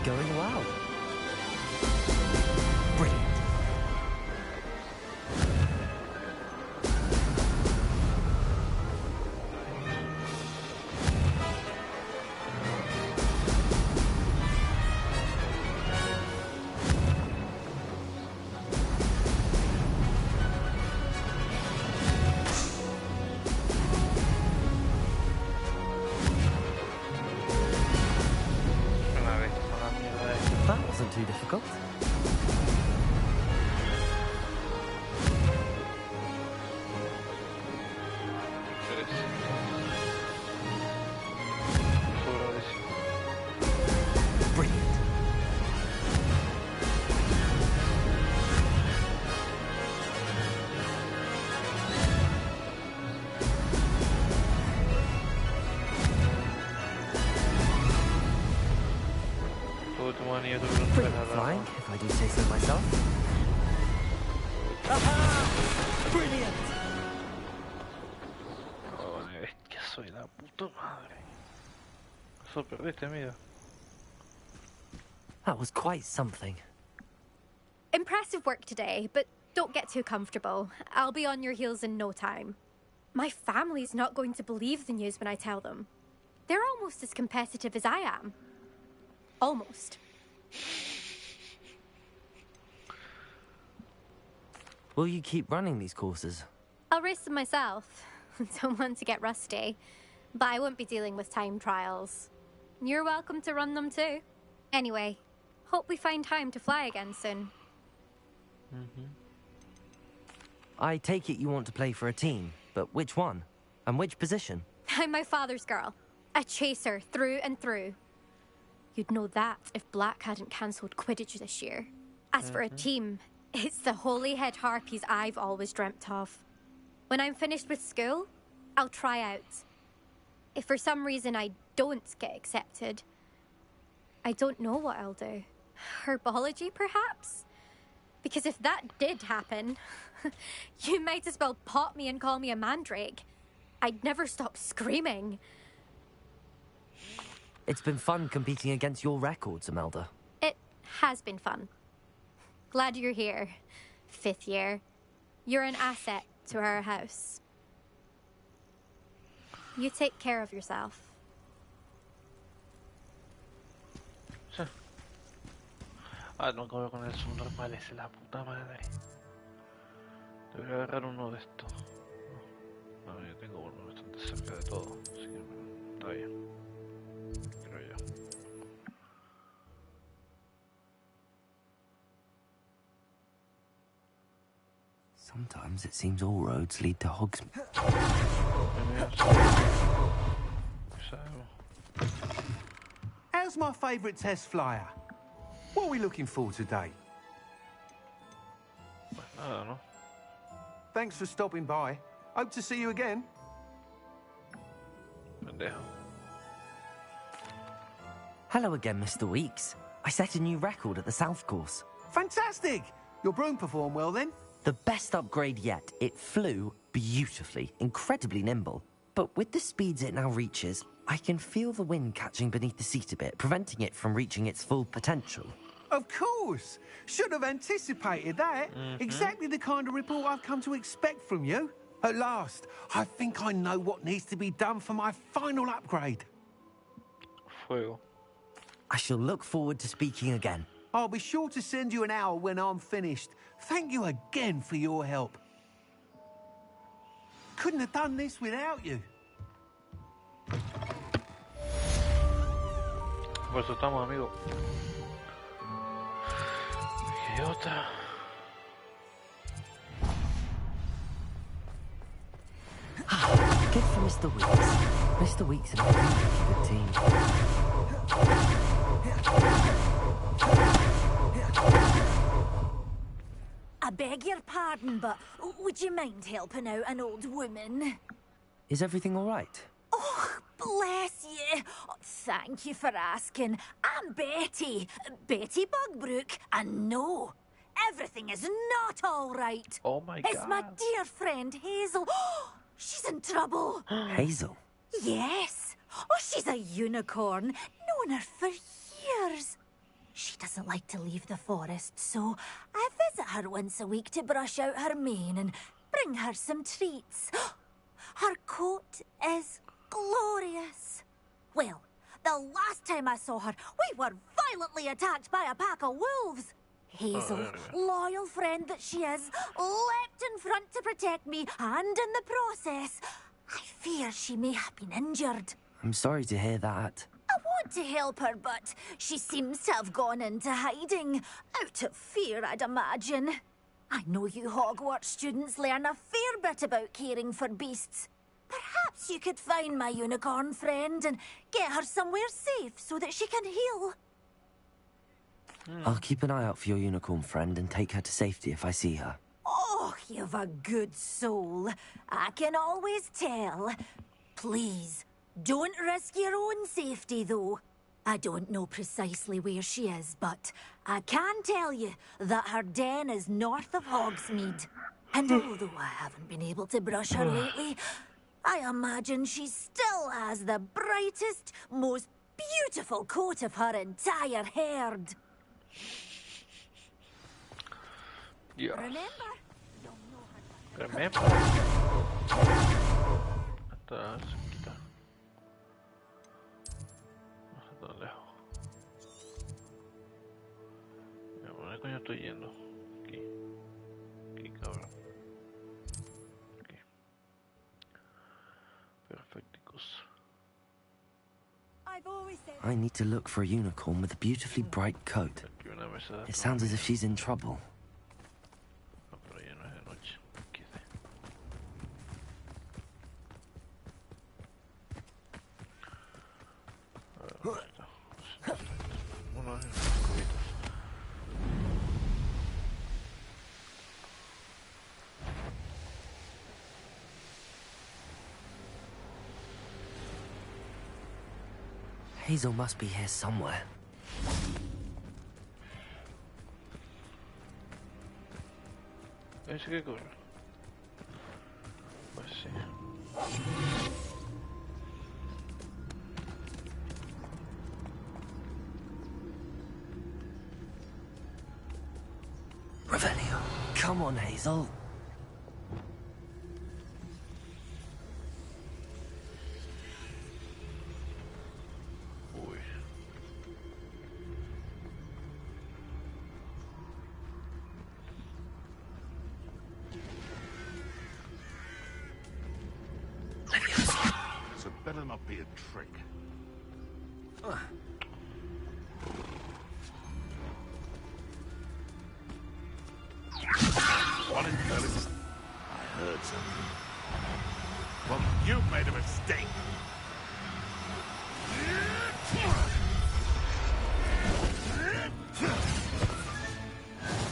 going well. Brilliant. That wasn't too difficult. Brilliant. Brilliant flying, if I do say so myself. Aha! Brilliant! Joder, que soy la puta madre. Eso perdiste, mira. That was quite something. Impressive work today, but don't get too comfortable. I'll be on your heels in no time. My family's not going to believe the news when I tell them. They're almost as competitive as I am. Almost. Will you keep running these courses? I'll race them myself. Don't want to get rusty. But I won't be dealing with time trials. You're welcome to run them too. Anyway, hope we find time to fly again soon. I take it you want to play for a team, but which one? And which position? I'm my father's girl. A chaser through and through. You'd know that if Black hadn't cancelled Quidditch this year. As for a team, it's the Holyhead Harpies I've always dreamt of. When I'm finished with school, I'll try out. If for some reason I don't get accepted, I don't know what I'll do. Herbology, perhaps? Because if that did happen, you might as well pop me and call me a mandrake. I'd never stop screaming. It's been fun competing against your records, Imelda. It has been fun. Glad you're here. 5th year. You're an asset to our house. You take care of yourself. Ah, no acabo con el zoom normal, es la puta madre. Debería agarrar uno de estos. No, yo tengo uno bastante cerca de todo, así que está bien. Creo yo. Sometimes it seems all roads lead to Hogsmeade. How's my favourite test flyer? What are we looking for today? I don't know. Thanks for stopping by. Hope to see you again. Pendejo. Hello again, Mr. Weeks. I set a new record at the South Course. Fantastic! Your broom performed well then? The best upgrade yet. It flew beautifully, incredibly nimble. But with the speeds it now reaches, I can feel the wind catching beneath the seat a bit, preventing it from reaching its full potential. Of course! Should have anticipated that. Exactly the kind of report I've come to expect from you. At last, I think I know what needs to be done for my final upgrade. Fuego. I shall look forward to speaking again. I'll be sure to send you an hour when I'm finished. Thank you again for your help. Couldn't have done this without you. Por eso estamos, amigo. Idiota. Good for Mr. Weeks. Mr. Weeks and I make a good team. I beg your pardon, but would you mind helping out an old woman? Is everything all right? Oh, bless you. Oh, thank you for asking. I'm Betty. Betty Bugbrook. And no, everything is not all right. Oh my God. It's my dear friend Hazel. She's in trouble. Hazel? Yes. Oh, she's a unicorn. Known her for years. doesn't like to leave the forest, so I visit her once a week to brush out her mane and bring her some treats. Her coat is glorious. Well, the last time I saw her, we were violently attacked by a pack of wolves. Hazel, loyal friend that she is, leapt in front to protect me, and in the process, I fear she may have been injured. I'm sorry to hear that. I want to help her, but she seems to have gone into hiding. Out of fear, I'd imagine. I know you Hogwarts students learn a fair bit about caring for beasts. Perhaps you could find my unicorn friend and get her somewhere safe so that she can heal. I'll keep an eye out for your unicorn friend and take her to safety if I see her. Oh, you've a good soul. I can always tell. Please, don't risk your own safety, though. I don't know precisely where she is, but I can tell you that her den is north of Hogsmeade. And although I haven't been able to brush her lately, I imagine she still has the brightest, most beautiful coat of her entire herd. Yeah. Remember? Hasta cerquita. No está tan lejos. ¿A dónde coño estoy yendo? Aquí. Aquí, cabrón. Aquí. Perfecticos. I need to look for a unicorn with a beautifully bright coat. It sounds as if she's in trouble. Hazel must be here somewhere. ¿Ese qué corre? Pues sí. Revelio. Come on, Hazel. Better not be a trick. What is this? I heard something. Well, you've made a mistake.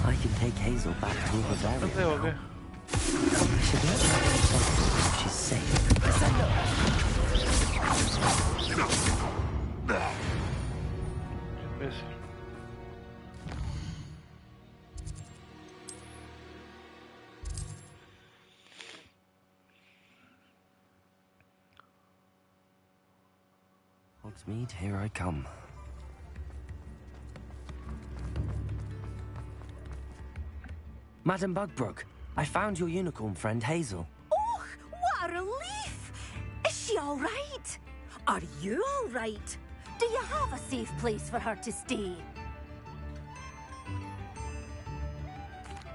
I can take Hazel back to Bavaria now. I should let her do something if she's safe. Hogsmeade, here I come. Madam Bugbrook, I found your unicorn friend Hazel. Oh, what a relief! Is she all right? Are you all right? Do you have a safe place for her to stay?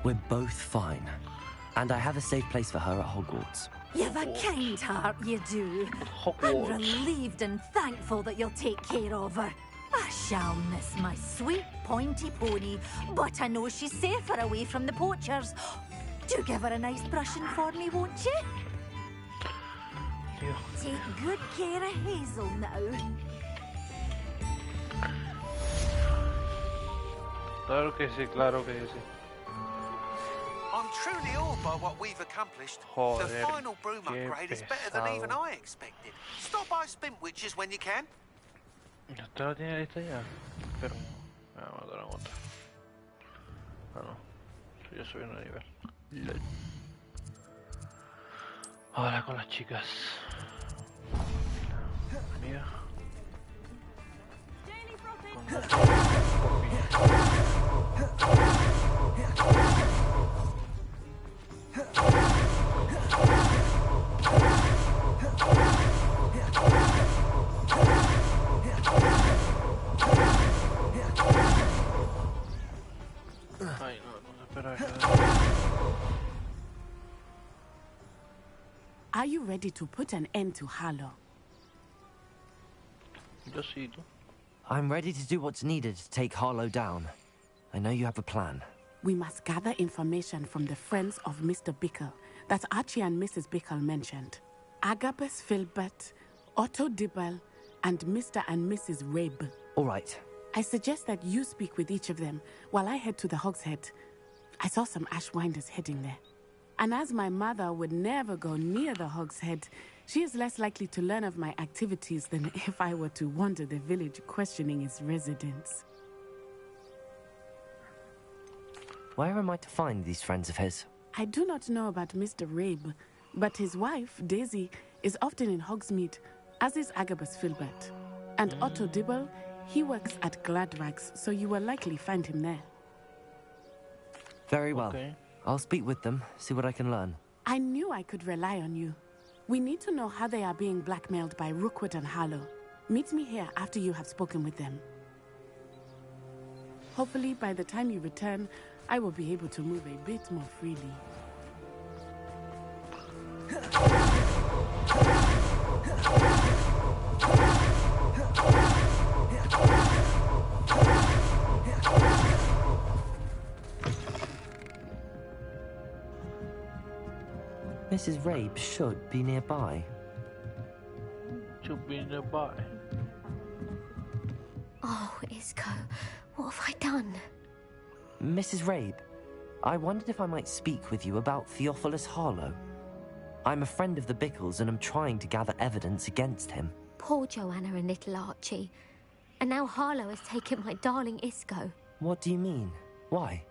We're both fine. And I have a safe place for her at Hogwarts. You've a kind heart, you do. I'm relieved and thankful that you'll take care of her. I shall miss my sweet pointy pony, but I know she's safer away from the poachers. Do give her a nice brushing for me, won't you? Yeah. Take good care of Hazel now. Claro que sí, claro que sí. I'm truly awed by what we've accomplished. Joder, the final broom upgrade is better than even I expected. Stop by Spintwitches when you can. ¿Usted la tiene lista ya? Pero... me va a matar a otra. Ah, no. Yo soy un nivel. Ahora con las chicas. Mira. Con las chicas. Are you ready to put an end to Harlow? I'm ready to do what's needed to take Harlow down. I know you have a plan. We must gather information from the friends of Mr. Bickle that Archie and Mrs. Bickle mentioned. Agabus Filbert, Otto Dibble, and Mr. and Mrs. Rabe. All right. I suggest that you speak with each of them while I head to the Hogshead. I saw some Ashwinders heading there. And as my mother would never go near the Hogshead, she is less likely to learn of my activities than if I were to wander the village questioning its residents. Where am I to find these friends of his? I do not know about Mr. Rabe, but his wife, Daisy, is often in Hogsmeade, as is Agabus Filbert. And Otto Dibble, he works at Gladrags, so you will likely find him there. Very well. Okay. I'll speak with them, see what I can learn. I knew I could rely on you. We need to know how they are being blackmailed by Rookwood and Harlow. Meet me here after you have spoken with them. Hopefully, by the time you return, I will be able to move a bit more freely. Mrs. Rabe should be nearby. Should be nearby. Oh, Isco, what have I done? Mrs. Rabe, I wondered if I might speak with you about Theophilus Harlow. I'm a friend of the Bickles and am trying to gather evidence against him. Poor Joanna and little Archie. And now Harlow has taken my darling Isco. What do you mean? Why?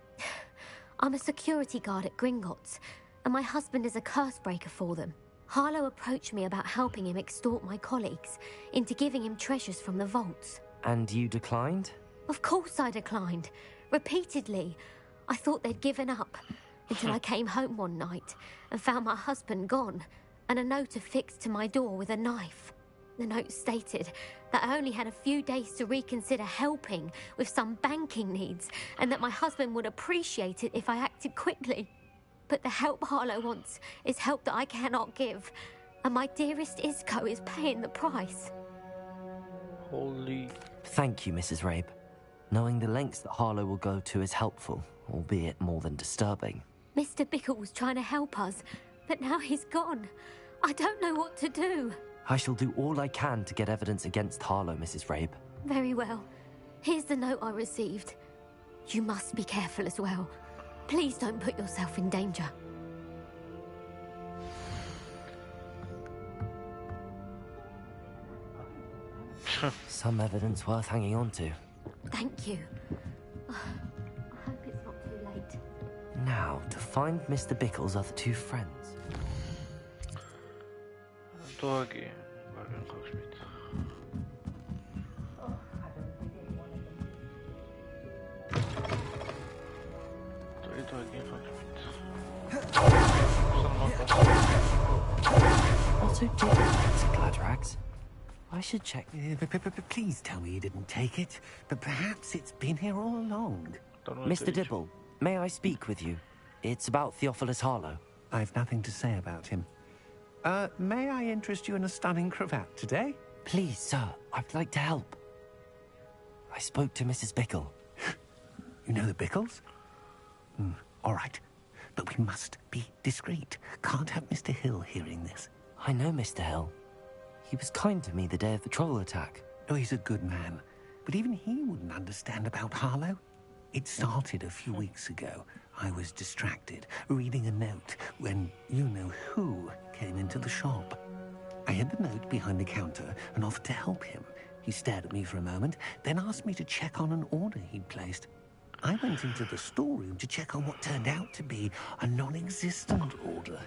I'm a security guard at Gringotts, and my husband is a curse breaker for them. Harlow approached me about helping him extort my colleagues into giving him treasures from the vaults. And you declined? Of course I declined. Repeatedly. I thought they'd given up until I came home one night and found my husband gone and a note affixed to my door with a knife. The note stated that I only had a few days to reconsider helping with some banking needs and that my husband would appreciate it if I acted quickly. But the help Harlow wants is help that I cannot give, and my dearest Isco is paying the price. Holy... Thank you, Mrs. Rabe. Knowing the lengths that Harlow will go to is helpful, albeit more than disturbing. Mr. Bickle was trying to help us, but now he's gone. I don't know what to do. I shall do all I can to get evidence against Harlow, Mrs. Rabe. Very well. Here's the note I received. You must be careful as well. Please don't put yourself in danger. Some evidence worth hanging on to. Thank you. I hope it's not too late. Now, to find Mr. Bickle's other two friends. Todo aquí. Vale, en Hogsmeade. Todo aquí en Hogsmeade. Otto did it, Gladrags. I should check. Please tell me you didn't take it. But perhaps it's been here all along. Mr. Dibble, may I speak with you? It's about Theophilus Harlow. I've nothing to say about him. May I interest you in a stunning cravat today? Please, sir. I'd like to help. I spoke to Mrs. Bickle. You know the Bickles? All right. But we must be discreet. Can't have Mr. Hill hearing this. I know Mr. Hill. He was kind to me the day of the troll attack. Oh, he's a good man. But even he wouldn't understand about Harlow. It started a few weeks ago. I was distracted, reading a note, when you-know-who came into the shop. I hid the note behind the counter and offered to help him. He stared at me for a moment, then asked me to check on an order he'd placed. I went into the storeroom to check on what turned out to be a non-existent order.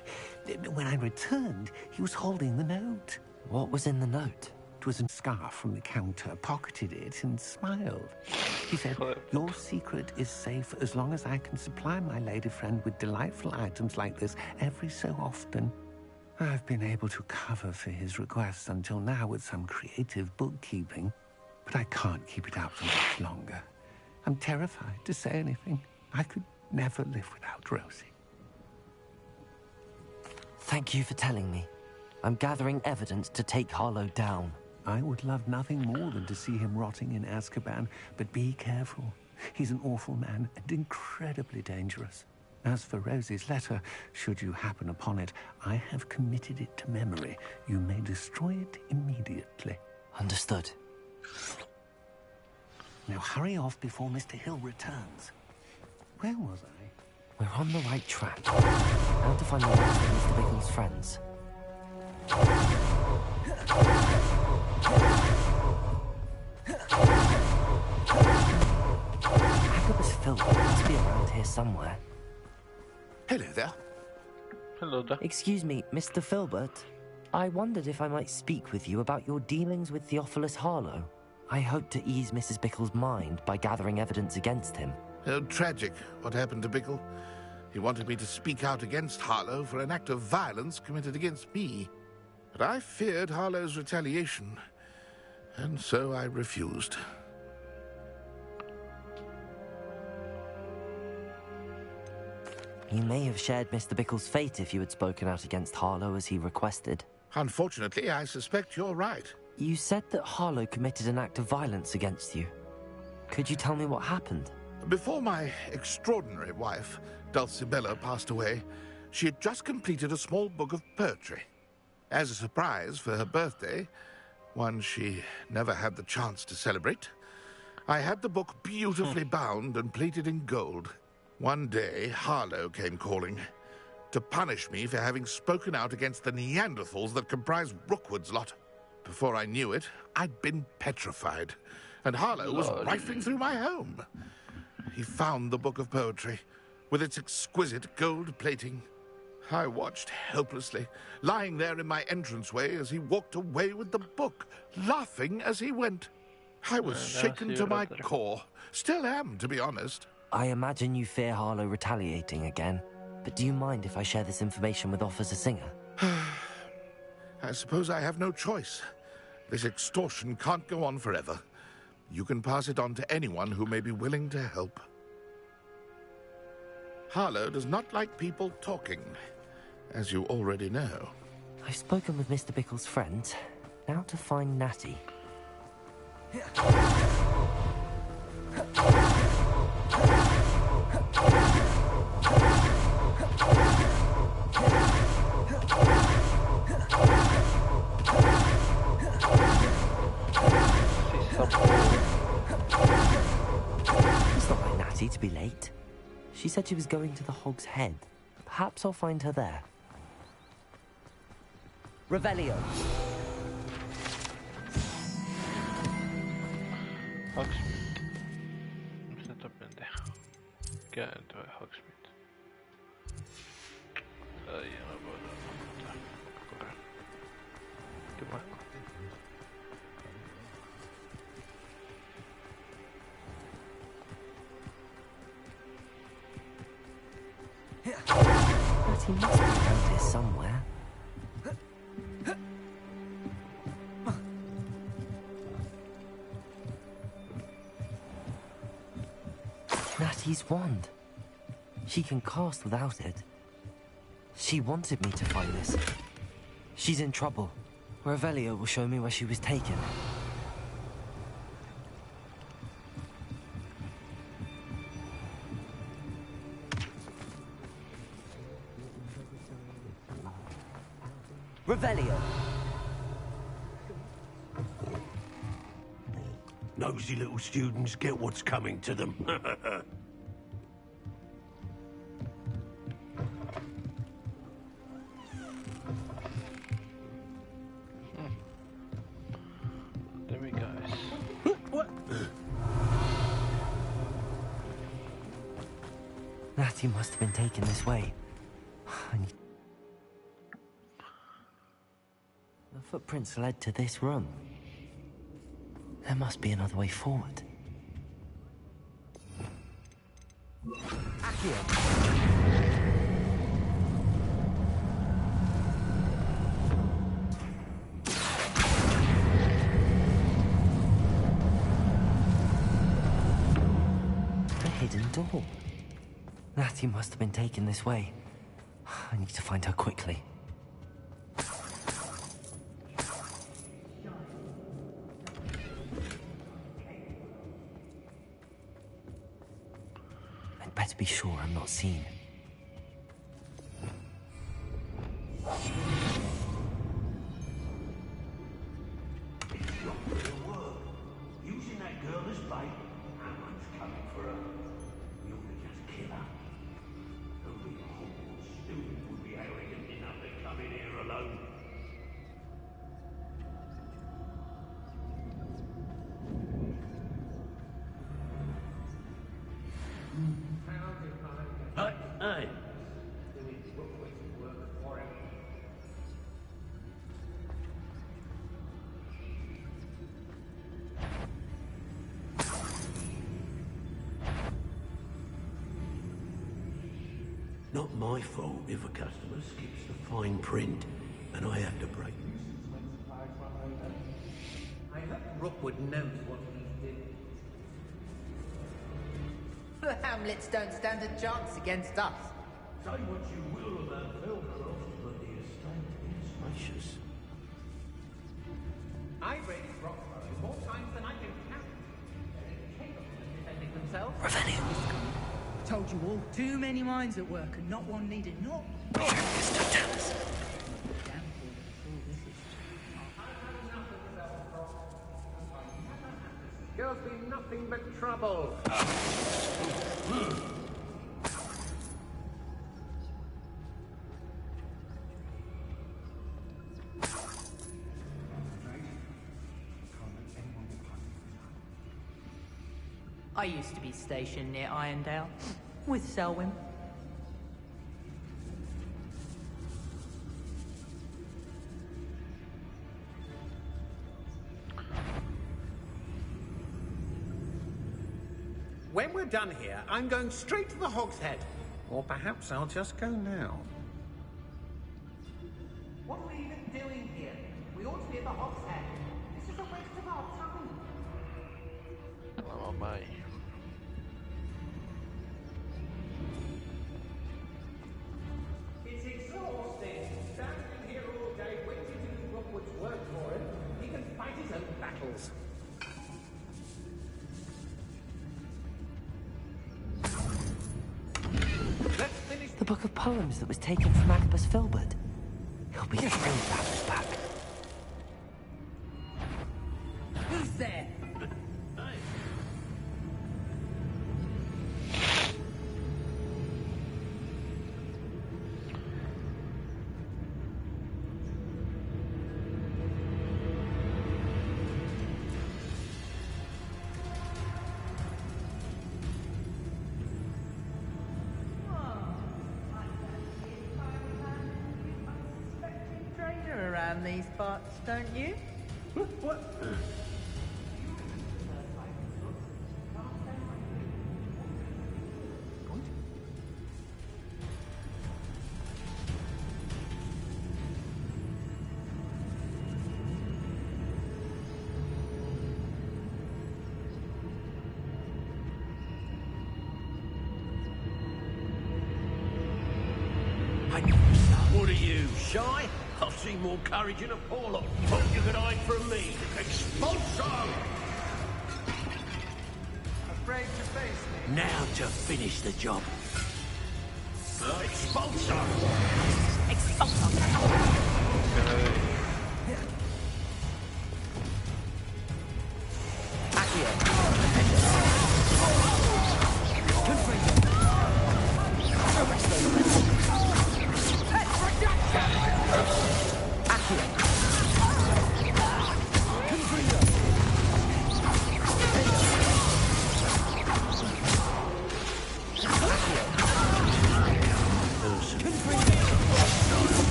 When I returned, he was holding the note. What was in the note? It was a scarf from the counter, pocketed it and smiled. He said, "Your secret is safe as long as I can supply my lady friend with delightful items like this every so often." I've been able to cover for his requests until now with some creative bookkeeping, but I can't keep it up for much longer. I'm terrified to say anything. I could never live without Rosie. Thank you for telling me. I'm gathering evidence to take Harlow down. I would love nothing more than to see him rotting in Azkaban, but be careful. He's an awful man and incredibly dangerous. As for Rosie's letter, should you happen upon it, I have committed it to memory. You may destroy it immediately. Understood. Now hurry off before Mr. Hill returns. Where was I? We're on the right track. Now to find the rest of Mr. Biggle's friends. Agabus Filbert must be around here somewhere. Hello there. Hello there. Excuse me, Mr. Filbert. I wondered if I might speak with you about your dealings with Theophilus Harlow. I hope to ease Mrs. Bickle's mind by gathering evidence against him. Oh, tragic what happened to Bickle. He wanted me to speak out against Harlow for an act of violence committed against me. But I feared Harlow's retaliation, and so I refused. You may have shared Mr. Bickle's fate if you had spoken out against Harlow as he requested. Unfortunately, I suspect you're right. You said that Harlow committed an act of violence against you. Could you tell me what happened? Before my extraordinary wife, Dulcibella, passed away, she had just completed a small book of poetry. As a surprise for her birthday, one she never had the chance to celebrate, I had the book beautifully bound and plated in gold. One day, Harlow came calling to punish me for having spoken out against the Neanderthals that comprise Rookwood's lot. Before I knew it, I'd been petrified, and Harlow was rifling through my home. He found the book of poetry, with its exquisite gold plating. I watched helplessly, lying there in my entranceway as he walked away with the book, laughing as he went. I was shaken to my core. Still am, to be honest. I imagine you fear Harlow retaliating again, but do you mind if I share this information with Officer Singer? I suppose I have no choice. This extortion can't go on forever. You can pass it on to anyone who may be willing to help. Harlow does not like people talking, as you already know. I've spoken with Mr. Bickle's friends. Now to find Natty. It's not like Natty to be late. She said she was going to the Hog's Head. Perhaps I'll find her there. Revelio. Hogsmeade. Esta pendeja. Queda dentro de Hogsmeade. Ahí ya no puedo correr. ¿Qué pasa? Natty must be around here somewhere. Natty's wand. She can cast without it. She wanted me to find this. She's in trouble. Revelio will show me where she was taken. Revelio. Nosy little students get what's coming to them. There we go. What? Natty must have been taken this way. The footprints led to this room. There must be another way forward. A hidden door. Natty must have been taken this way. I need to find her quickly. better be sure I'm not seen. Using that girl as bait, no one's coming for her. We ought to just kill her. Only a Hogwarts student would be arrogant enough to come in here alone. Hey. Not my fault if a customer skips the fine print and I have to break. I hope Rookwood knows what he's doing. The Hamlets don't stand a chance against us. Say what you will about Felcroft, but the estate is spacious. I've raided Roxbury more times than I can count. They're incapable of defending themselves. Revenue. Told you all. Too many minds at work and not one needed. Not. Girls be nothing but trouble. I used to be stationed near Irondale with Selwyn. When we're done here, I'm going straight to the Hog's Head. Or perhaps I'll just go now. What are we even doing here? We ought to be at the Hog's Head. This is a waste of our time. Oh my. It's exhausting. Standing here all day waiting to do Rookwood's work for him. He can fight his own battles. The book of poems that was taken from Agabus Filbert. He'll be thrilled to have this back. Who's there? Around these parts, don't you? What? What are you, shy? I've seen more courage in a poor lot. Thought you could hide from me. Expulso! Afraid to face me. Now to finish the job. Expulso!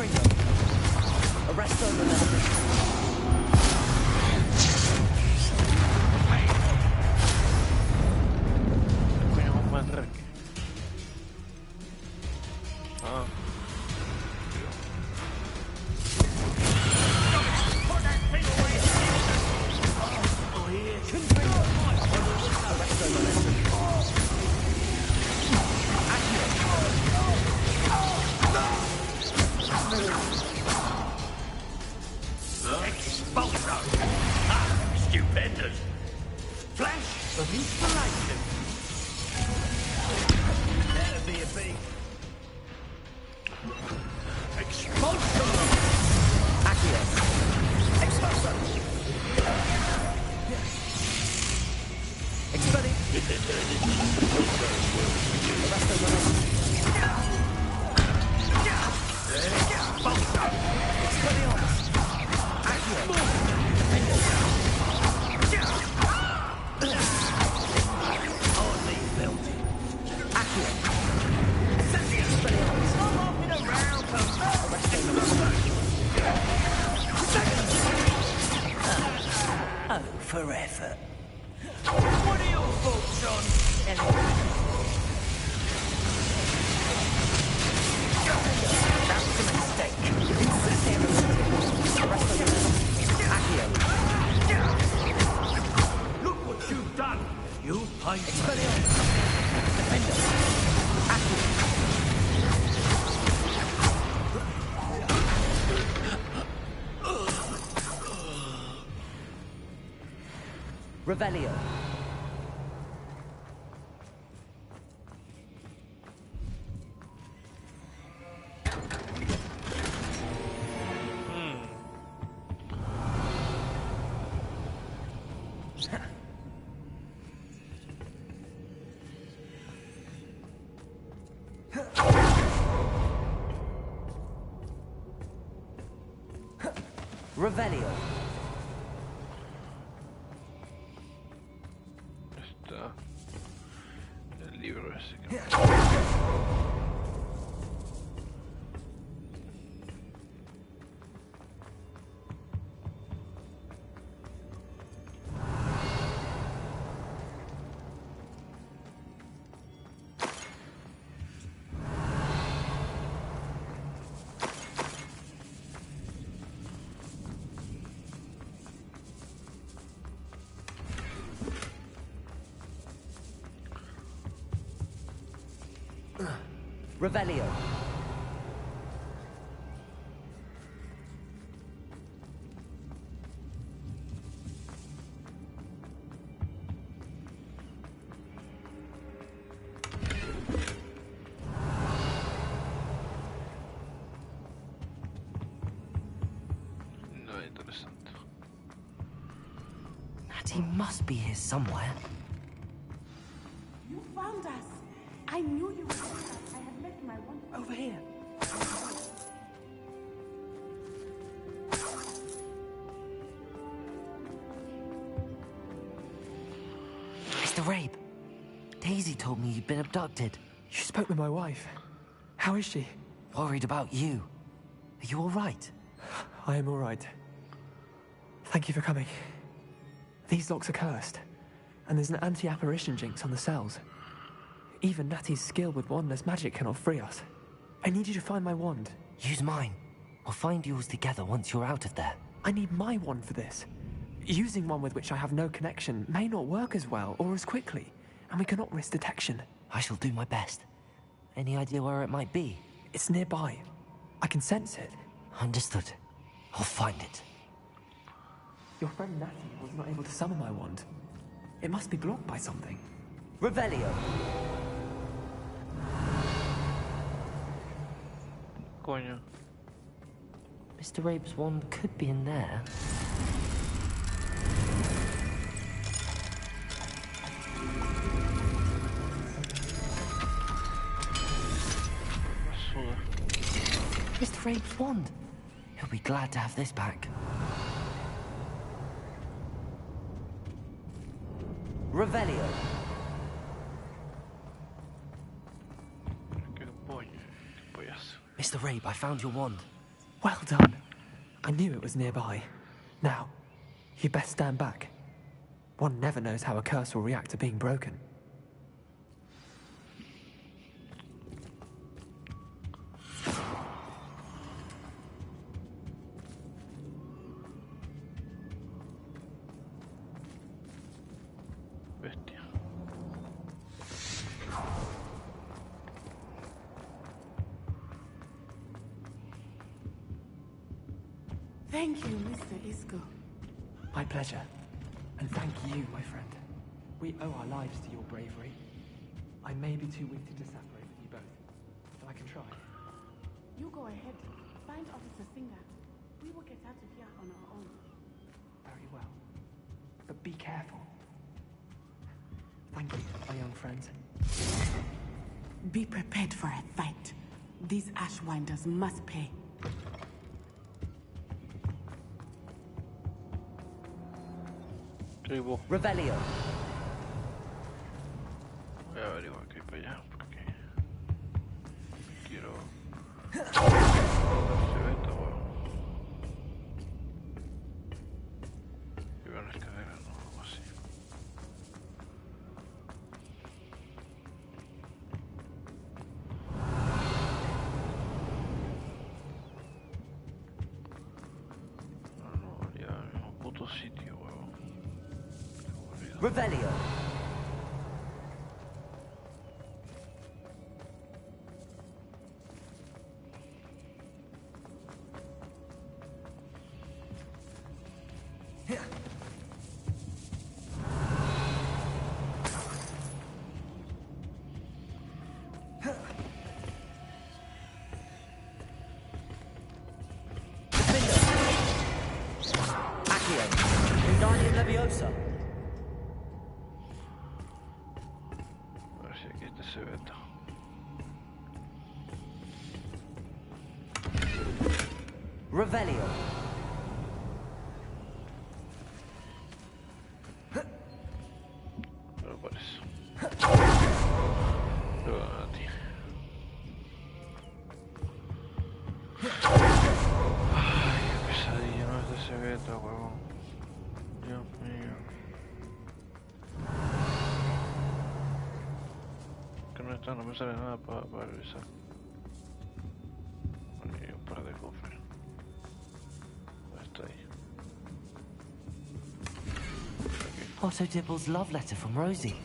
Freedom. Arresto Melectric. Coño, vamos a entrar aquí. Ah. Stupendous. Flash of inspiration. That'll be a big expulsion. Accio. Expulsion. Expelling. Arresto Melectric. Expelliarmus. Accio. Hardly felt it. Accio. Expelliarmus. I'm hopping around for oh, for effort. What are your thoughts on that was a mistake. Look what you've done. You paid Expelliarmus. Defender. Accio. Revelio. Revelio. Está el libro ese que... Revelio. No, interesante. Natty must be here somewhere. You found us. I knew you would find us. I have left my one over here. Mr. Rabe, Daisy told me you'd been abducted. You spoke with my wife. How is she? Worried about you. Are you all right? I am all right. Thank you for coming. These locks are cursed, and there's an anti-apparition jinx on the cells. Even Natty's skill with wandless magic cannot free us. I need you to find my wand. Use mine. We'll find yours together once you're out of there. I need my wand for this. Using one with which I have no connection may not work as well or as quickly, and we cannot risk detection. I shall do my best. Any idea where it might be? It's nearby. I can sense it. Understood. I'll find it. Your friend Natty was not able to summon my wand. It must be blocked by something. Revelio. Coño. Mr. Rabe's wand could be in there. Mr. Rabe's wand. He'll be glad to have this back. Revelio. Mr. Rabe, I found your wand. Well done. I knew it was nearby. Now, you best stand back. One never knows how a curse will react to being broken. Thank you, Mr. Isco. My pleasure. And thank you, my friend. We owe our lives to your bravery. I may be too wicked to separate with you both, but I can try. You go ahead. Find Officer Singer. We will get out of here on our own. Very well. But be careful. Thank you, my young friends. Be prepared for a fight. These Ashwinders must pay. Revelio. Voy a averiguar qué hay para allá porque quiero evento, y veo una escalera, ¿no? Algo así. No, ya el mismo puto sitio, huevón. Revelio. A ver si aquí se ve todo. Revelio. No parece. Pero a ti. Ay, qué pesadilla, no es de ese beta, huevón. Dios mío. Que no está, no me sale nada para revisar. Hay un par de cofres. Está ahí. Otto Dibble's love letter from Rosie.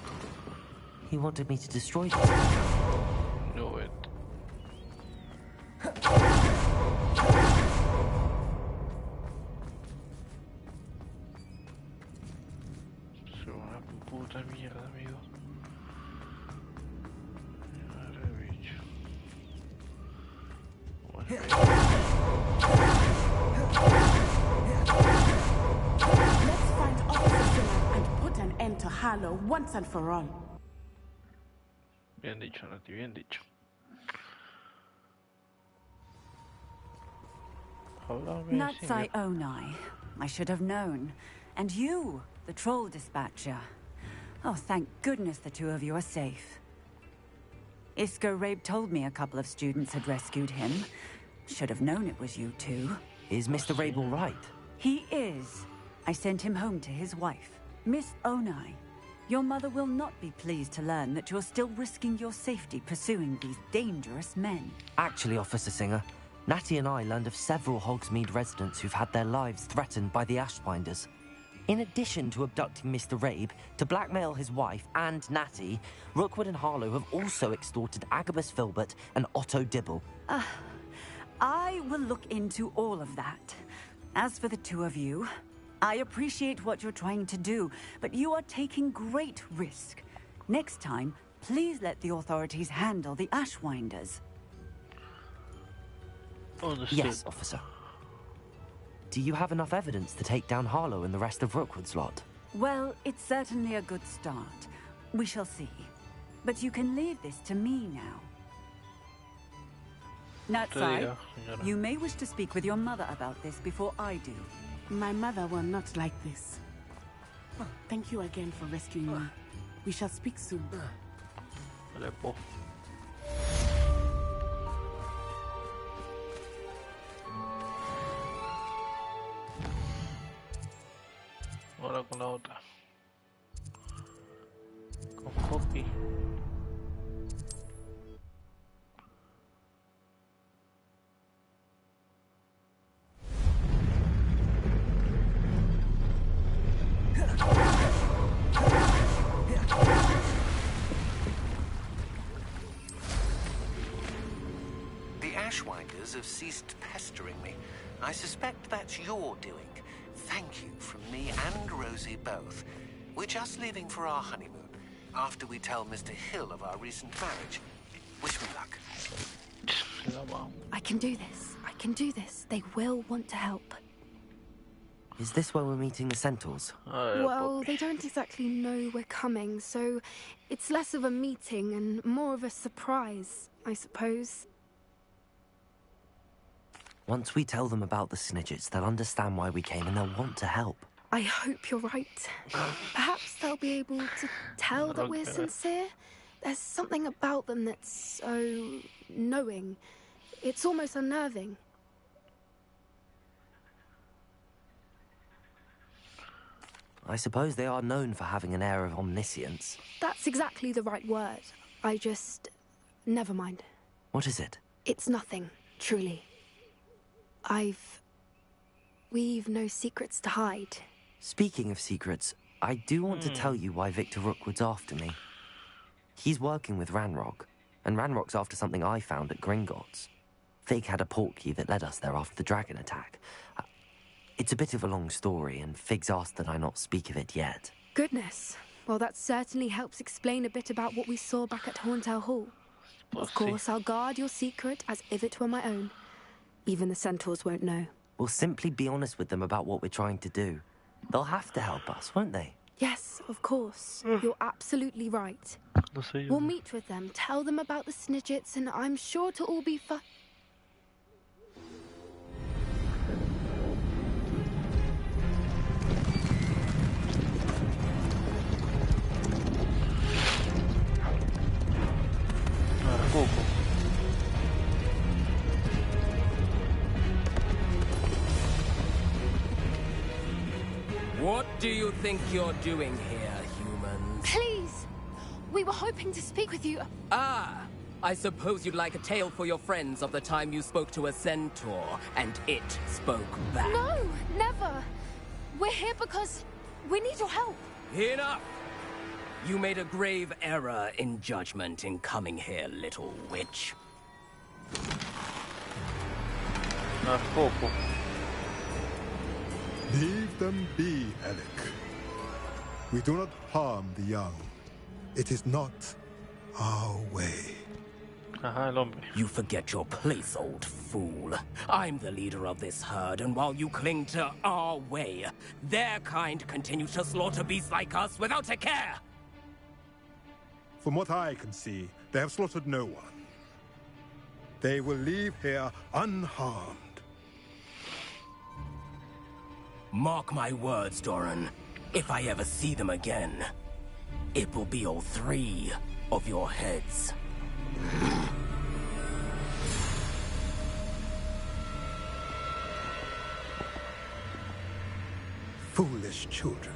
He wanted me to destroy this. No it. Es una puta mierda, amigo. Madre bicho. Let's find Officer Singer and put an end to Harlow once and for all. Bien dicho, Nati, bien dicho. Natsai Onai. I should have known. And you, the troll dispatcher. Oh, thank goodness the two of you are safe. Isco Rabe told me a couple of students had rescued him. Should have known it was you two. Is Mr. Rabe all right? He is. I sent him home to his wife. Miss Onai, your mother will not be pleased to learn that you're still risking your safety pursuing these dangerous men. Actually, Officer Singer, Natty and I learned of several Hogsmeade residents who've had their lives threatened by the Ashwinders. In addition to abducting Mr. Rabe to blackmail his wife and Natty, Rookwood and Harlow have also extorted Agabus Filbert and Otto Dibble. I will look into all of that. As for the two of you, I appreciate what you're trying to do, but you are taking great risk. Next time, please let the authorities handle the Ashwinders. Yes, officer. Do you have enough evidence to take down Harlow and the rest of Rookwood's lot? Well, it's certainly a good start. We shall see. But you can leave this to me now. Natsai, you may wish to speak with your mother about this before I do. My mother will not like this. Thank you again for rescuing me. We shall speak soon. con la otra. Con copy. Have ceased pestering me. I suspect that's your doing. Thank you from me and Rosie both. We're just leaving for our honeymoon, after we tell Mr. Hill of our recent marriage. Wish me luck. I can do this. I can do this. They will want to help. Is this where we're meeting the centaurs? Well, they don't exactly know we're coming, so it's less of a meeting and more of a surprise, I suppose. Once we tell them about the Snidgets, they'll understand why we came and they'll want to help. I hope you're right. Perhaps they'll be able to tell that we're sincere. There's something about them that's so knowing. It's almost unnerving. I suppose they are known for having an air of omniscience. That's exactly the right word. I just... never mind. What is it? It's nothing, truly. We've no secrets to hide. Speaking of secrets, I do want to tell you why Victor Rookwood's after me. He's working with Ranrock, and Ranrock's after something I found at Gringotts. Fig had a portkey that led us there after the dragon attack. It's a bit of a long story, and Fig's asked that I not speak of it yet. Goodness. Well, that certainly helps explain a bit about what we saw back at Horntail Hall. Of course, I'll guard your secret as if it were my own. Even the centaurs won't know. We'll simply be honest with them about what we're trying to do. They'll have to help us, won't they? Yes, of course. You're absolutely right. We'll meet with them, tell them about the Snidgets, and I'm sure to all be fun. What do you think you're doing here, humans? Please! We were hoping to speak with you. Ah! I suppose you'd like a tale for your friends of the time you spoke to a centaur, and it spoke back. No, never! We're here because we need your help. Enough! You made a grave error in judgment in coming here, little witch. Tampoco. Leave them be, Alec. We do not harm the young. It is not our way. You forget your place, old fool. I'm the leader of this herd, and while you cling to our way, their kind continue to slaughter beasts like us without a care. From what I can see, they have slaughtered no one. They will leave here unharmed. Mark my words, Doran. If I ever see them again, it will be all 3 of your heads. Foolish children.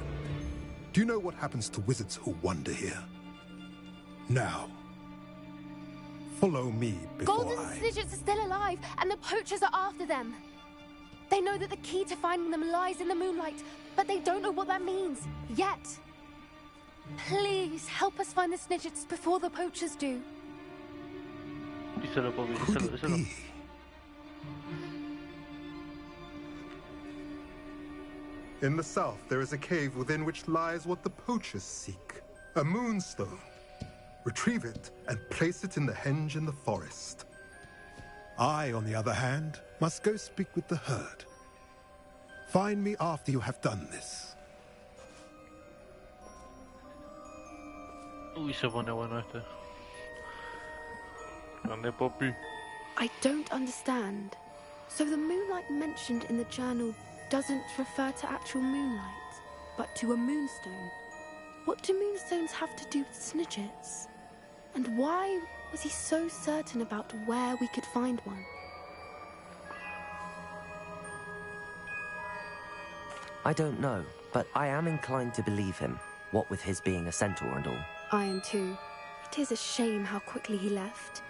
Do you know what happens to wizards who wander here? Now, follow me before Golden Snidgets are still alive, and the poachers are after them. They know that the key to finding them lies in the moonlight, but they don't know what that means, yet. Please, help us find the Snidgets before the poachers do. Could it be? In the south, there is a cave within which lies what the poachers seek. A moonstone. Retrieve it and place it in the henge in the forest. I, on the other hand, must go speak with the herd. Find me after you have done this. Uy, se pone bueno este. Grande Poppy. I don't understand. So the moonlight mentioned in the journal doesn't refer to actual moonlight, but to a moonstone. What do moonstones have to do with Snidgets? And why was he so certain about where we could find one? I don't know, but I am inclined to believe him, what with his being a centaur and all. I am too. It is a shame how quickly he left.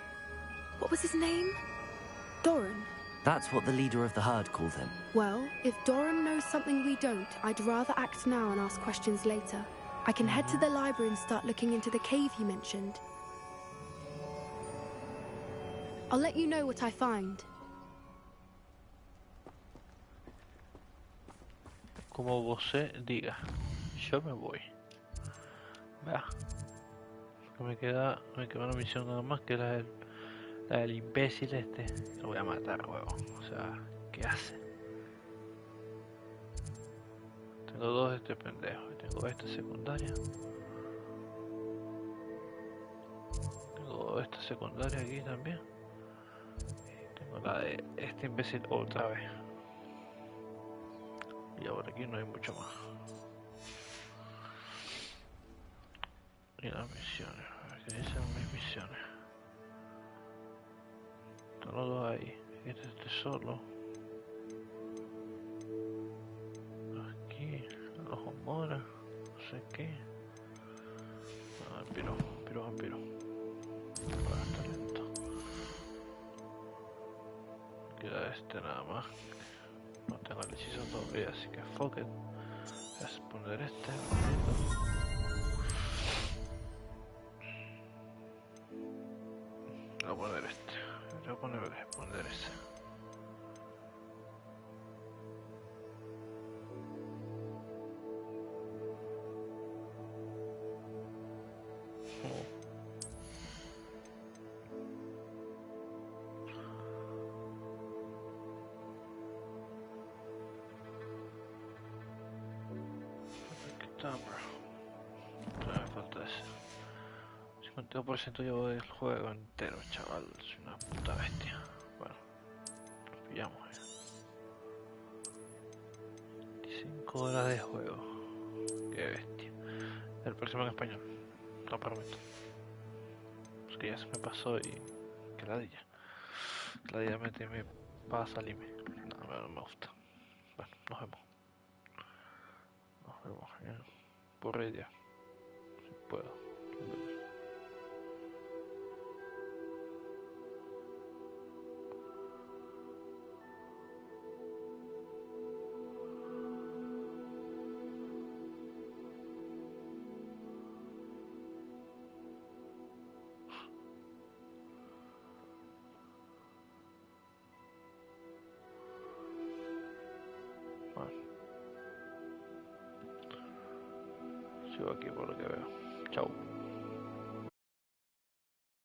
What was his name? Doran? That's what the leader of the herd called him. Well, if Doran knows something we don't, I'd rather act now and ask questions later. I can head to the library and start looking into the cave you mentioned. I'll let you know what I find. Como você diga, yo me voy. Vea, me queda una misión nada más, que la del imbécil este. Lo voy a matar, huevo. O sea, ¿qué hace? Tengo dos de este pendejo. Tengo esta secundaria. Tengo esta secundaria aquí también. Y tengo la de este imbécil otra vez. Y ahora aquí no hay mucho más. Y las misiones, a ver qué dicen mis misiones. Están los dos ahí. Este solo. Aquí, los homoras, no sé qué. Vampiro. Para talento. Queda este nada más. No tengo el hechizo todavía, así que fuck it. Voy a poner este. Voy a poner este. Voy a poner ese. Me falta ese. 52% llevo del juego entero, chaval. Soy una puta bestia. Bueno, nos pillamos. 25 horas de juego. Qué bestia. El próximo en español, lo prometo. Es que ya se me pasó y... que ladilla. Me va a salirme. No me gusta. Bueno, nos vemos. Por ella, si puedo. Sigo aquí por lo que veo. Chao.